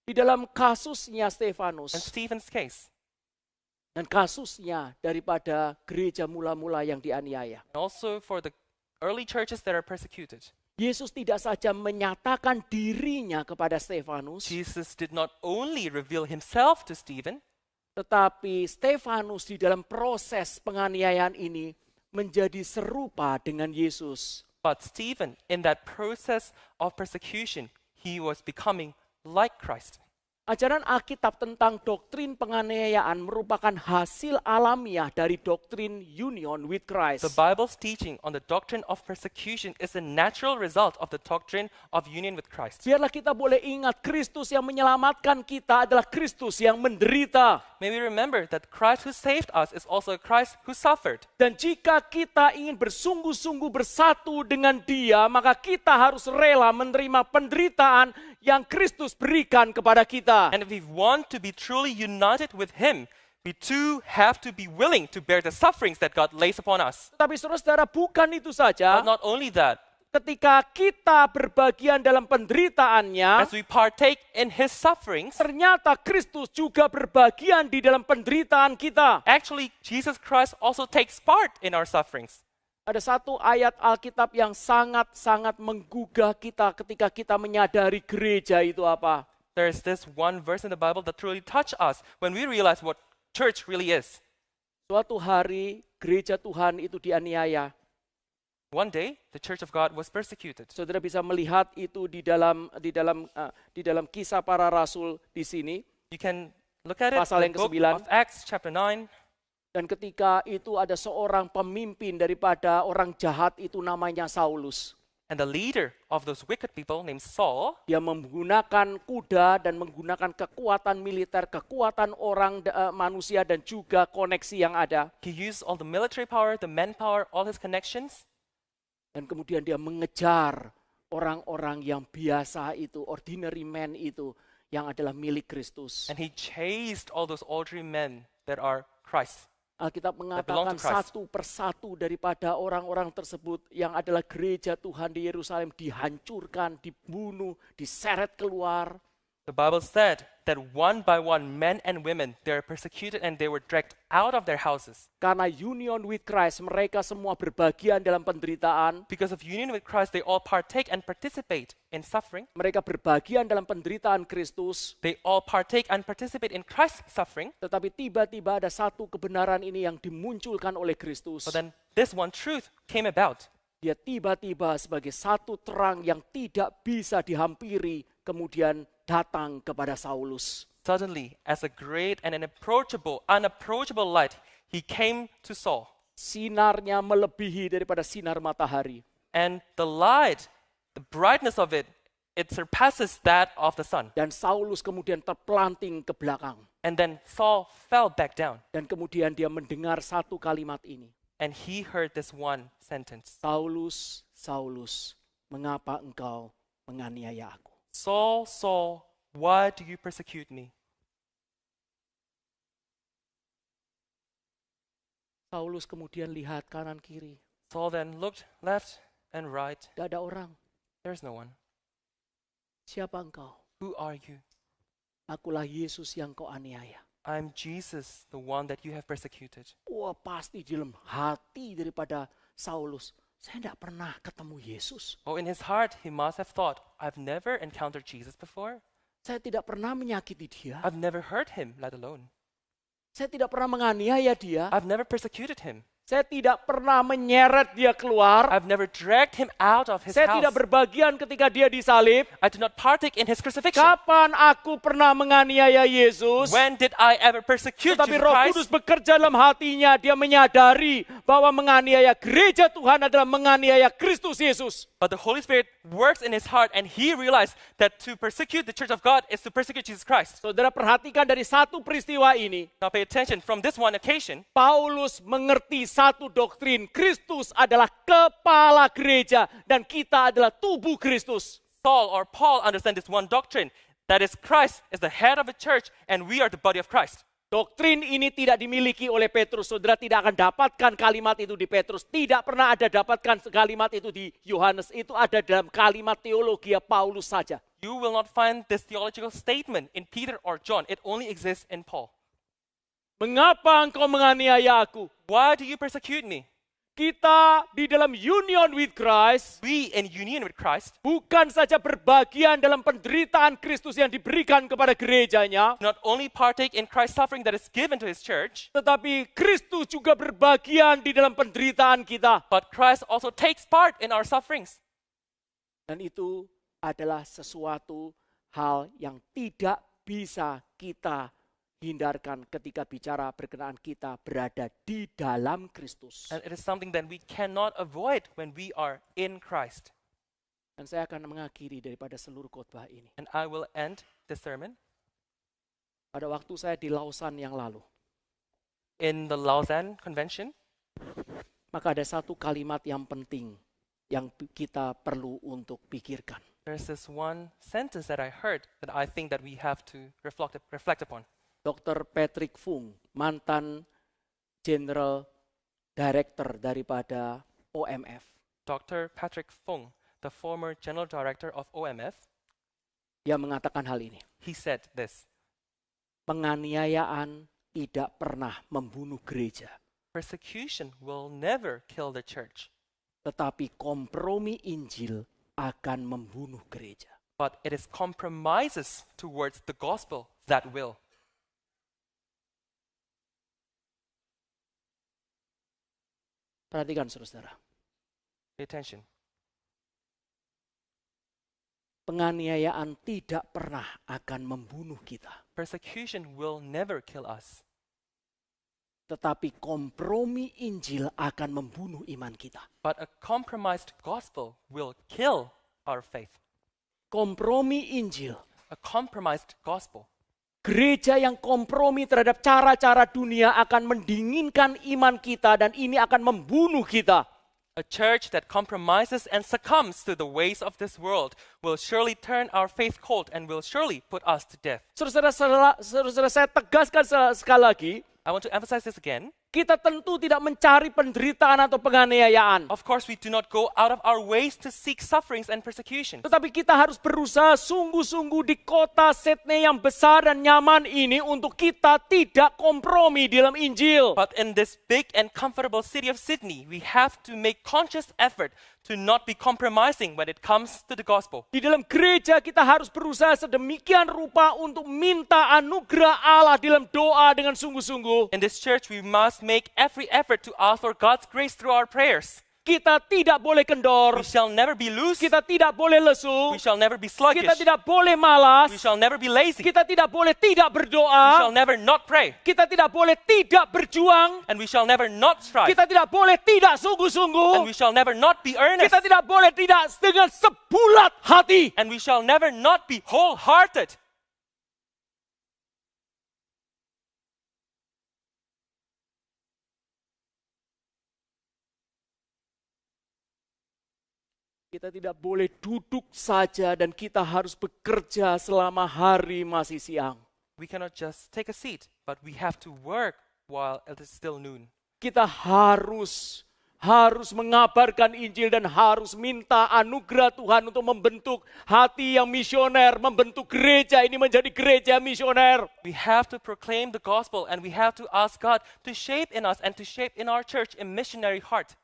Di dalam kasusnya In Stefanus Stephen's case, dan kasusnya daripada gereja mula-mula yang dianiaya. and also for the early churches that are persecuted, Yesus tidak saja menyatakan dirinya kepada Stefanus, Jesus did not only reveal himself to Stephen, tetapi Stefanus di dalam proses penganiayaan ini menjadi serupa dengan Yesus. but Stephen, in that process of persecution, he was becoming like Christ. Ajaran Alkitab tentang doktrin penganiayaan merupakan hasil alamiah dari doktrin union with Christ. The Bible's teaching on the doctrine of persecution is a natural result of the doctrine of union with Christ. Biarlah kita boleh ingat, Kristus yang menyelamatkan kita adalah Kristus yang menderita. May we remember that Christ who saved us is also Christ who suffered. Dan jika kita ingin bersungguh-sungguh bersatu dengan Dia, maka kita harus rela menerima penderitaan yang Kristus berikan kepada kita. And if we want to be truly united with Him, we too have to be willing to bear the sufferings that God lays upon us. Tetapi saudara-saudara, bukan itu saja. But not only that, Ketika kita berbagian dalam penderitaannya, as we partake in His sufferings, ternyata Kristus juga berbagian di dalam penderitaan kita. actually Jesus Christ also takes part in our sufferings. Ada satu ayat Alkitab yang sangat-sangat menggugah kita ketika kita menyadari gereja itu apa. There's this one verse in the Bible that truly touched us when we realize what church really is. Suatu hari gereja Tuhan itu dianiaya. One day, the church of God was persecuted. Saudara bisa melihat itu di dalam kisah para rasul di sini. You can look at it Pasal in yang the book ke-9. of Acts chapter 9. Dan ketika itu ada seorang pemimpin daripada orang jahat itu namanya Saulus. And the leader of those wicked people named Saul, Dia menggunakan kuda dan menggunakan kekuatan militer, kekuatan manusia dan juga koneksi yang ada. he used all the military power, the manpower, all his connections. Dan kemudian dia mengejar orang-orang yang biasa itu, ordinary men itu, yang adalah milik Kristus. And he chased all those ordinary men that are Christ. Alkitab belong mengatakan to Christ. satu persatu daripada orang-orang tersebut yang adalah gereja Tuhan di Yerusalem dihancurkan, dibunuh, diseret keluar. The Bible said that one by one, men and women, they were persecuted and they were dragged out of their houses. Karena union with Christ, mereka semua berbagian dalam penderitaan. Because of union with Christ, they all partake and participate in suffering. Mereka berbagian dalam penderitaan Kristus. They all partake and participate in Christ's suffering. Tetapi tiba-tiba ada satu kebenaran ini yang dimunculkan oleh Kristus. But then this one truth came about. Dia tiba-tiba sebagai satu terang yang tidak bisa dihampiri, kemudian datang kepada Saulus. Suddenly, as a great and an unapproachable light, he came to Saul. Sinarnya melebihi daripada sinar matahari. And the light, the brightness of it, it surpasses that of the sun. Dan Saulus kemudian terpelanting ke belakang. And then Saul fell back down. Dan kemudian dia mendengar satu kalimat ini. And he heard this one sentence. Saulus, Saulus, mengapa engkau menganiaya aku? Saul, Saul, why do you persecute me? Saulus kemudian lihat kanan kiri. Saul then looked left and right. Tidak ada orang. There's no one. Siapa engkau? Who are you? Akulah Yesus yang kau aniaya. I'm Jesus, the one that you have persecuted. Wah, pasti di dalam hati daripada Saulus, saya tidak pernah ketemu Yesus. Oh, in his heart, he must have thought, I've never encountered Jesus before. Saya tidak pernah menyakiti dia. I've never hurt him, let alone. Saya tidak pernah menganiaya dia. I've never persecuted him. Saya tidak pernah menyeret dia keluar. I've never dragged him out of his Saya house. tidak berbagian ketika dia disalib. I did not partake in his crucifixion. Kapan aku pernah menganiaya Yesus? When did I ever persecute Tetapi Jesus Roh Christ? Kudus bekerja dalam hatinya. Dia menyadari bahwa menganiaya gereja Tuhan adalah menganiaya Kristus Yesus. But the Holy Spirit works in his heart and he realized that to persecute the church of God is to persecute Jesus Christ. Saudara perhatikan dari satu peristiwa ini. Now pay attention, from this one occasion, Paulus mengerti satu doktrin. Kristus adalah kepala gereja dan kita adalah tubuh Kristus. Saul or Paul understand this one doctrine, that is Christ is the head of the church and we are the body of Christ. Doktrin ini tidak dimiliki oleh Petrus. Saudara tidak akan dapatkan kalimat itu di Petrus. Tidak pernah ada dapatkan kalimat itu di Yohanes. Itu ada dalam kalimat teologi Paulus saja. You will not find this theological statement in Peter or John. It only exists in Paul. Mengapa engkau menganiaya aku? Why do you persecute me? Kita di dalam union with Christ, We in union with Christ bukan saja berbagian dalam penderitaan Kristus yang diberikan kepada gerejanya, not only partake in Christ's suffering that is given to his church, tetapi Kristus juga berbagian di dalam penderitaan kita. but Christ also takes part in our sufferings. Dan itu adalah sesuatu hal yang tidak bisa kita hindarkan ketika bicara berkenaan kita berada di dalam Kristus. And it is something that we cannot avoid when we are in Christ. Dan saya akan mengakhiri daripada seluruh khotbah ini. And I will end the sermon. Pada waktu saya di Lausanne yang lalu, In the Lausanne Convention, maka ada satu kalimat yang penting yang kita perlu untuk pikirkan. There's this one sentence that I heard that I think that we have to reflect upon. Dr. Patrick Fung, mantan General Director daripada OMF. Dr. Patrick Fung, the former General Director of OMF, Dia mengatakan hal ini. he said this: Penganiayaan tidak pernah membunuh gereja, persecution will never kill the church, tetapi kompromi Injil akan membunuh gereja. but it is compromises towards the gospel that will. Perhatikan saudara. Pay attention. Penganiayaan tidak pernah akan membunuh kita. Persecution will never kill us, Tetapi kompromi Injil akan membunuh iman kita. but a compromised gospel will kill our faith. Kompromi Injil. A compromised gospel. Gereja yang kompromi terhadap cara-cara dunia akan mendinginkan iman kita dan ini akan membunuh kita. A church that compromises and succumbs to the ways of this world will surely turn our faith cold and will surely put us to death. Saudara-saudara, saya tegaskan sekali lagi, I want to emphasize this again. kita tentu tidak mencari penderitaan atau penganiayaan. Of course, we do not go out of our ways to seek sufferings and persecution. Tetapi kita harus berusaha sungguh-sungguh di kota Sydney yang besar dan nyaman ini untuk kita tidak kompromi di dalam Injil. But in this big and comfortable city of Sydney, we have to make conscious effort to not be compromising when it comes to the gospel. Di dalam gereja kita harus berusaha sedemikian rupa untuk minta anugerah Allah di dalam doa dengan sungguh-sungguh. In this church, we must make every effort to ask for God's grace through our prayers. Kita tidak boleh kendor. We shall never be loose. Kita tidak boleh lesu. We shall never be sluggish. Kita tidak boleh malas. We shall never be lazy. Kita tidak boleh tidak We berdoa. shall never not pray. Kita tidak boleh tidak berjuang. And we shall never not strive. Kita tidak boleh tidak And sungguh-sungguh. we shall never not be earnest. Kita tidak boleh tidak dengan sebulat hati. And we shall never not be wholehearted. Kita tidak boleh duduk saja dan kita harus bekerja selama hari masih siang. We cannot just take a seat, but we have to work while it is still noon. Kita harus mengabarkan Injil dan harus minta anugerah Tuhan untuk membentuk hati yang misioner, membentuk gereja ini menjadi gereja misioner. We have to proclaim the gospel and we have to ask God to shape in us and to shape in our church a missionary heart.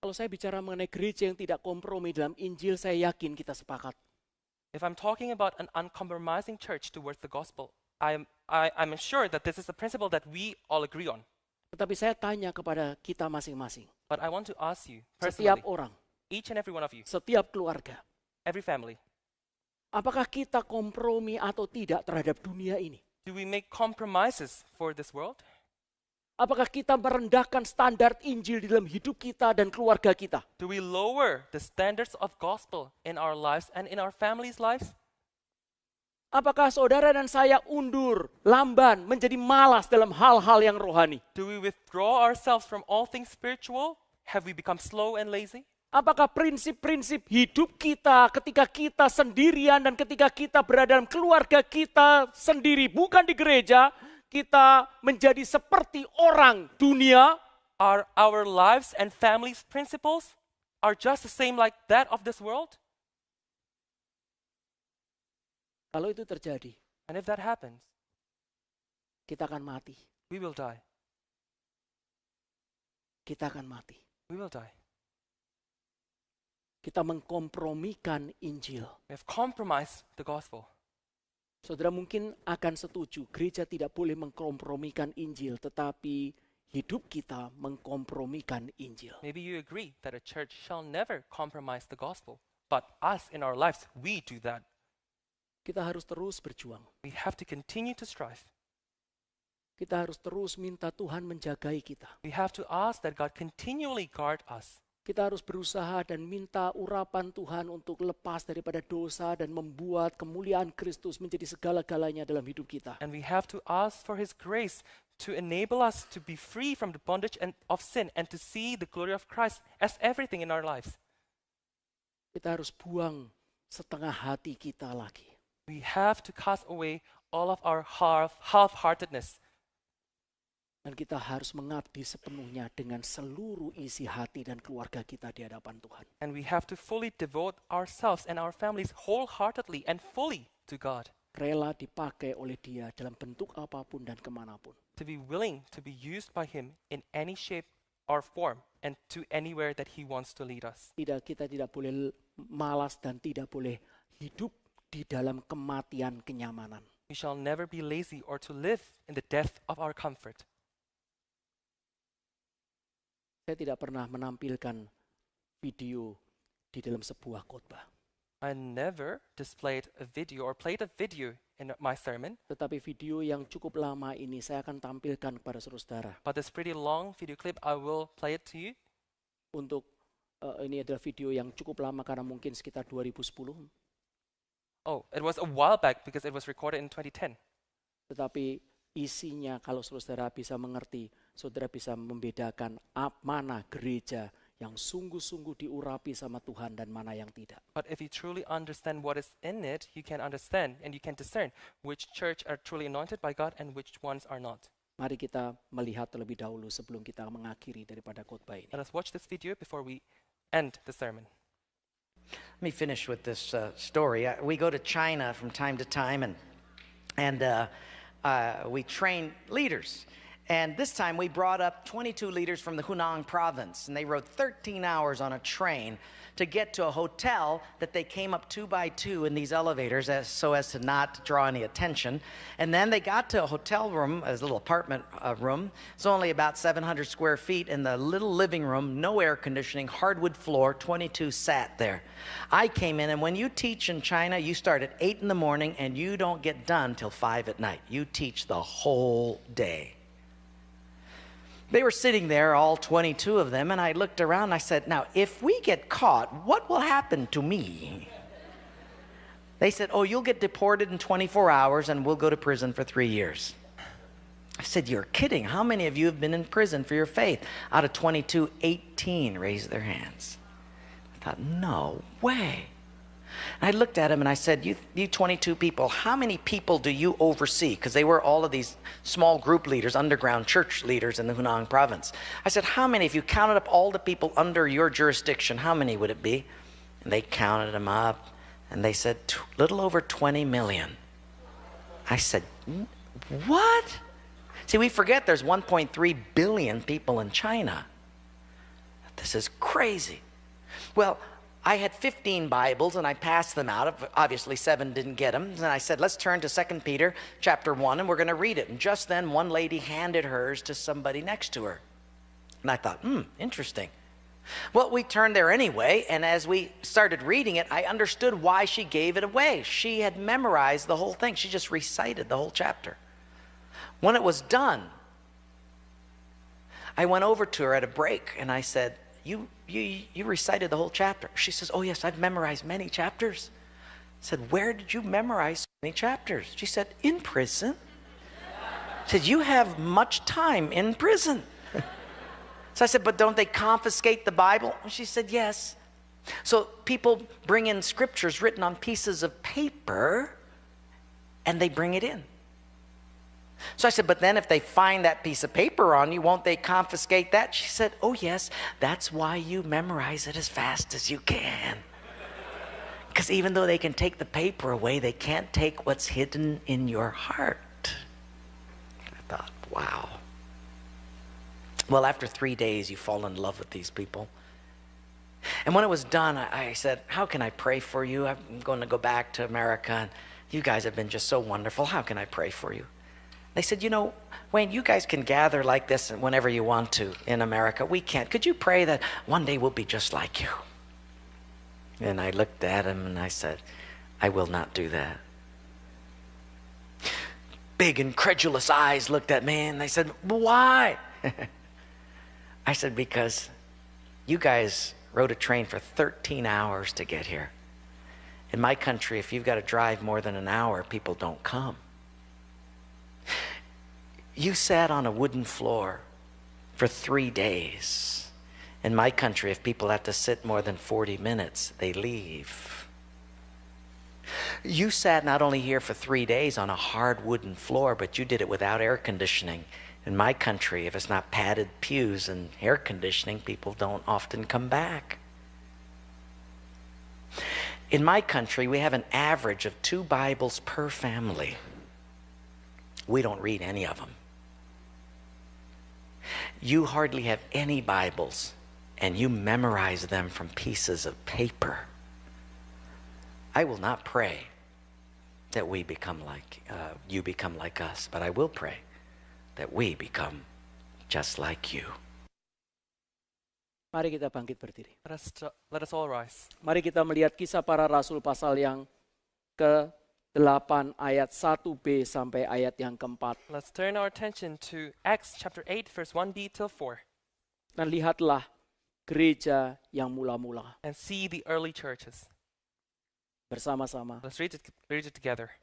Kalau saya bicara mengenai gereja yang tidak kompromi dalam Injil, saya yakin kita sepakat. If I'm talking about an uncompromising church towards the gospel, I'm sure that this is a principle that we all agree on. Tetapi saya tanya kepada kita masing-masing, But I want to ask you setiap personally, orang, each and every one of you, setiap keluarga, every family, apakah kita kompromi atau tidak terhadap dunia ini? do we make compromises for this world? Apakah kita merendahkan standar Injil di dalam hidup kita dan keluarga kita? Do we lower the standards of gospel in our lives and in our families' lives? Apakah saudara dan saya undur, lamban, menjadi malas dalam hal-hal yang rohani? Do we withdraw ourselves from all things spiritual? Have we become slow and lazy? Apakah prinsip-prinsip hidup kita ketika kita sendirian dan ketika kita berada dalam keluarga kita sendiri, bukan di gereja, kita menjadi seperti orang dunia? Are our lives and families' principles are just the same like that of this world? Kalau itu terjadi, And if that happens, kita akan mati. we will die. Kita akan mati. We will die. Kita mengkompromikan Injil. We have compromised the gospel. Saudara mungkin akan setuju, gereja tidak boleh mengkompromikan Injil, tetapi hidup kita mengkompromikan Injil. Maybe you agree that a church shall never compromise the gospel. But us in our lives, we do that. Kita harus terus berjuang. We have to continue to strive. Kita harus terus minta Tuhan menjagai kita. We have to ask that God continually guard us. Kita harus berusaha dan minta urapan Tuhan untuk lepas daripada dosa dan membuat kemuliaan Kristus menjadi segala-galanya dalam hidup kita. And we have to ask for His grace to enable us to be free from the bondage of sin and to see the glory of Christ as everything in our lives. Kita harus buang setengah hati kita lagi. We have to cast away all of our half-heartedness. Dan kita harus mengabdi sepenuhnya dengan seluruh isi hati dan keluarga kita di hadapan Tuhan. And we have to fully devote ourselves and our families wholeheartedly and fully to God. Rela dipakai oleh Dia dalam bentuk apapun dan kemanapun. To be willing to be used by Him in any shape or form and to anywhere that He wants to lead us. Kita tidak boleh malas dan tidak boleh hidup di dalam kematian kenyamanan. We shall never be lazy or to live in the death of our comfort. Saya tidak pernah menampilkan video di dalam sebuah khotbah. I never displayed a video or played a video in my sermon. Tetapi video yang cukup lama ini saya akan tampilkan kepada saudara. But this pretty long video clip, I will play it to you. Untuk ini adalah video yang cukup lama karena mungkin sekitar 2010. Oh, it was a while back because it was recorded in 2010. Tetapi isinya kalau saudara bisa mengerti, saudara bisa membedakan mana gereja yang sungguh-sungguh diurapi sama Tuhan dan mana yang tidak. But if you truly understand what is in it, you can understand and you can discern which church are truly anointed by God and which ones are not. Mari kita melihat terlebih dahulu sebelum kita mengakhiri daripada khotbah ini. Let us watch this video before we end the sermon. Let me finish with this story. We go to China from time to time, and we train leaders. And this time we brought up 22 leaders from the Hunan province, and they rode 13 hours on a train to get to a hotel that they came up 2 by 2 in these elevators so as to not draw any attention. And then they got to a hotel room, a little apartment room. It's only about 700 square feet in the little living room, no air conditioning, hardwood floor, 22 sat there. I came in, and when you teach in China, you start at 8 in the morning and you don't get done till 5 at night. You teach the whole day. They were sitting there, all 22 of them, and I looked around and I said, now, if we get caught, what will happen to me? They said, oh, you'll get deported in 24 hours and we'll go to prison for 3 years. I said, you're kidding. How many of you have been in prison for your faith? Out of 22, 18 raised their hands. I thought, no way. And I looked at him and I said, you 22 people, how many people do you oversee? Because they were all of these small group leaders, underground church leaders in the Hunan province. I said, how many, if you counted up all the people under your jurisdiction, how many would it be? And they counted them up and they said, little over 20 million. I said, what? See, we forget there's 1.3 billion people in China. This is crazy. Well, I had 15 Bibles, and I passed them out. Obviously, 7 didn't get them. And I said, let's turn to 2 Peter chapter 1, and we're going to read it. And just then, one lady handed hers to somebody next to her. And I thought, interesting. Well, we turned there anyway, and as we started reading it, I understood why she gave it away. She had memorized the whole thing. She just recited the whole chapter. When it was done, I went over to her at a break, and I said, You recited the whole chapter. She says, oh, yes, I've memorized many chapters. I said, where did you memorize so many chapters? She said, in prison. I said, you have much time in prison. So I said, but don't they confiscate the Bible? She said, yes. So people bring in scriptures written on pieces of paper, and they bring it in. So I said, but then if they find that piece of paper on you, won't they confiscate that? She said, oh, yes, that's why you memorize it as fast as you can. Because even though they can take the paper away, they can't take what's hidden in your heart. I thought, wow. Well, after 3 days, you fall in love with these people. And when it was done, I said, how can I pray for you? I'm going to go back to America, and you guys have been just so wonderful. How can I pray for you? They said, Wayne, you guys can gather like this whenever you want to in America. We can't. Could you pray that one day we'll be just like you? And I looked at him and I said, I will not do that. Big incredulous eyes looked at me and they said, why? I said, because You guys rode a train for 13 hours to get here. In my country, if you've got to drive more than an hour, people don't come. You sat on a wooden floor for 3 days. In my country, if people have to sit more than 40 minutes, they leave. You sat not only here for 3 days on a hard wooden floor, but you did it without air conditioning. In my country, if it's not padded pews and air conditioning, people don't often come back. In my country, we have an average of 2 Bibles per family. We don't read any of them. You hardly have any Bibles, and you memorize them from pieces of paper. I will not pray that we become like, you become like us, but I will pray that we become just like you. Mari kita bangkit berdiri. Let us all rise. Mari kita melihat Kisah Para Rasul pasal yang ke-8 ayat 1b sampai ayat yang ke-4. Let's turn our attention to Acts chapter 8 verse 1b till 4 Dan lihatlah gereja yang mula-mula. and see the early churches. Bersama-sama. Let's read it together.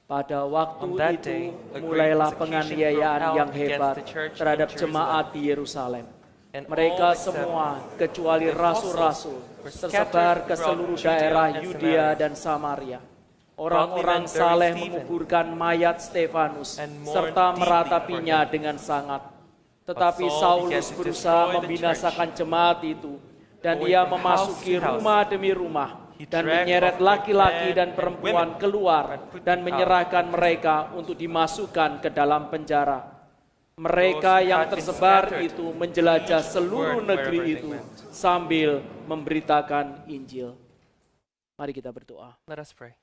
Pada waktu On that itu day, a great mulailah persecution penganiayaan broke out yang against hebat the church in terhadap Jerusalem. jemaat di Yerusalem. And Mereka all except semua, kecuali the rasul-rasul, were tersebar scattered ke throughout seluruh Judea daerah and Yudea Samaria. dan Samaria. Orang-orang Godly men saleh buried Stephen menguburkan mayat Stefanus and mourned serta deeply meratapinya for him. dengan sangat. Tetapi But Saul Saulus began to berusaha destroy the membinasakan jemaat itu, dan Going ia from memasuki house to house. rumah demi rumah He dan dragged menyeret off both laki-laki men dan and perempuan women keluar and put dan them menyerahkan out. mereka untuk dimasukkan ke dalam penjara. Mereka Those who yang had been tersebar scattered itu menjelajah each seluruh word negeri wherever they itu went. sambil memberitakan Injil. Mari kita berdoa. Let us pray.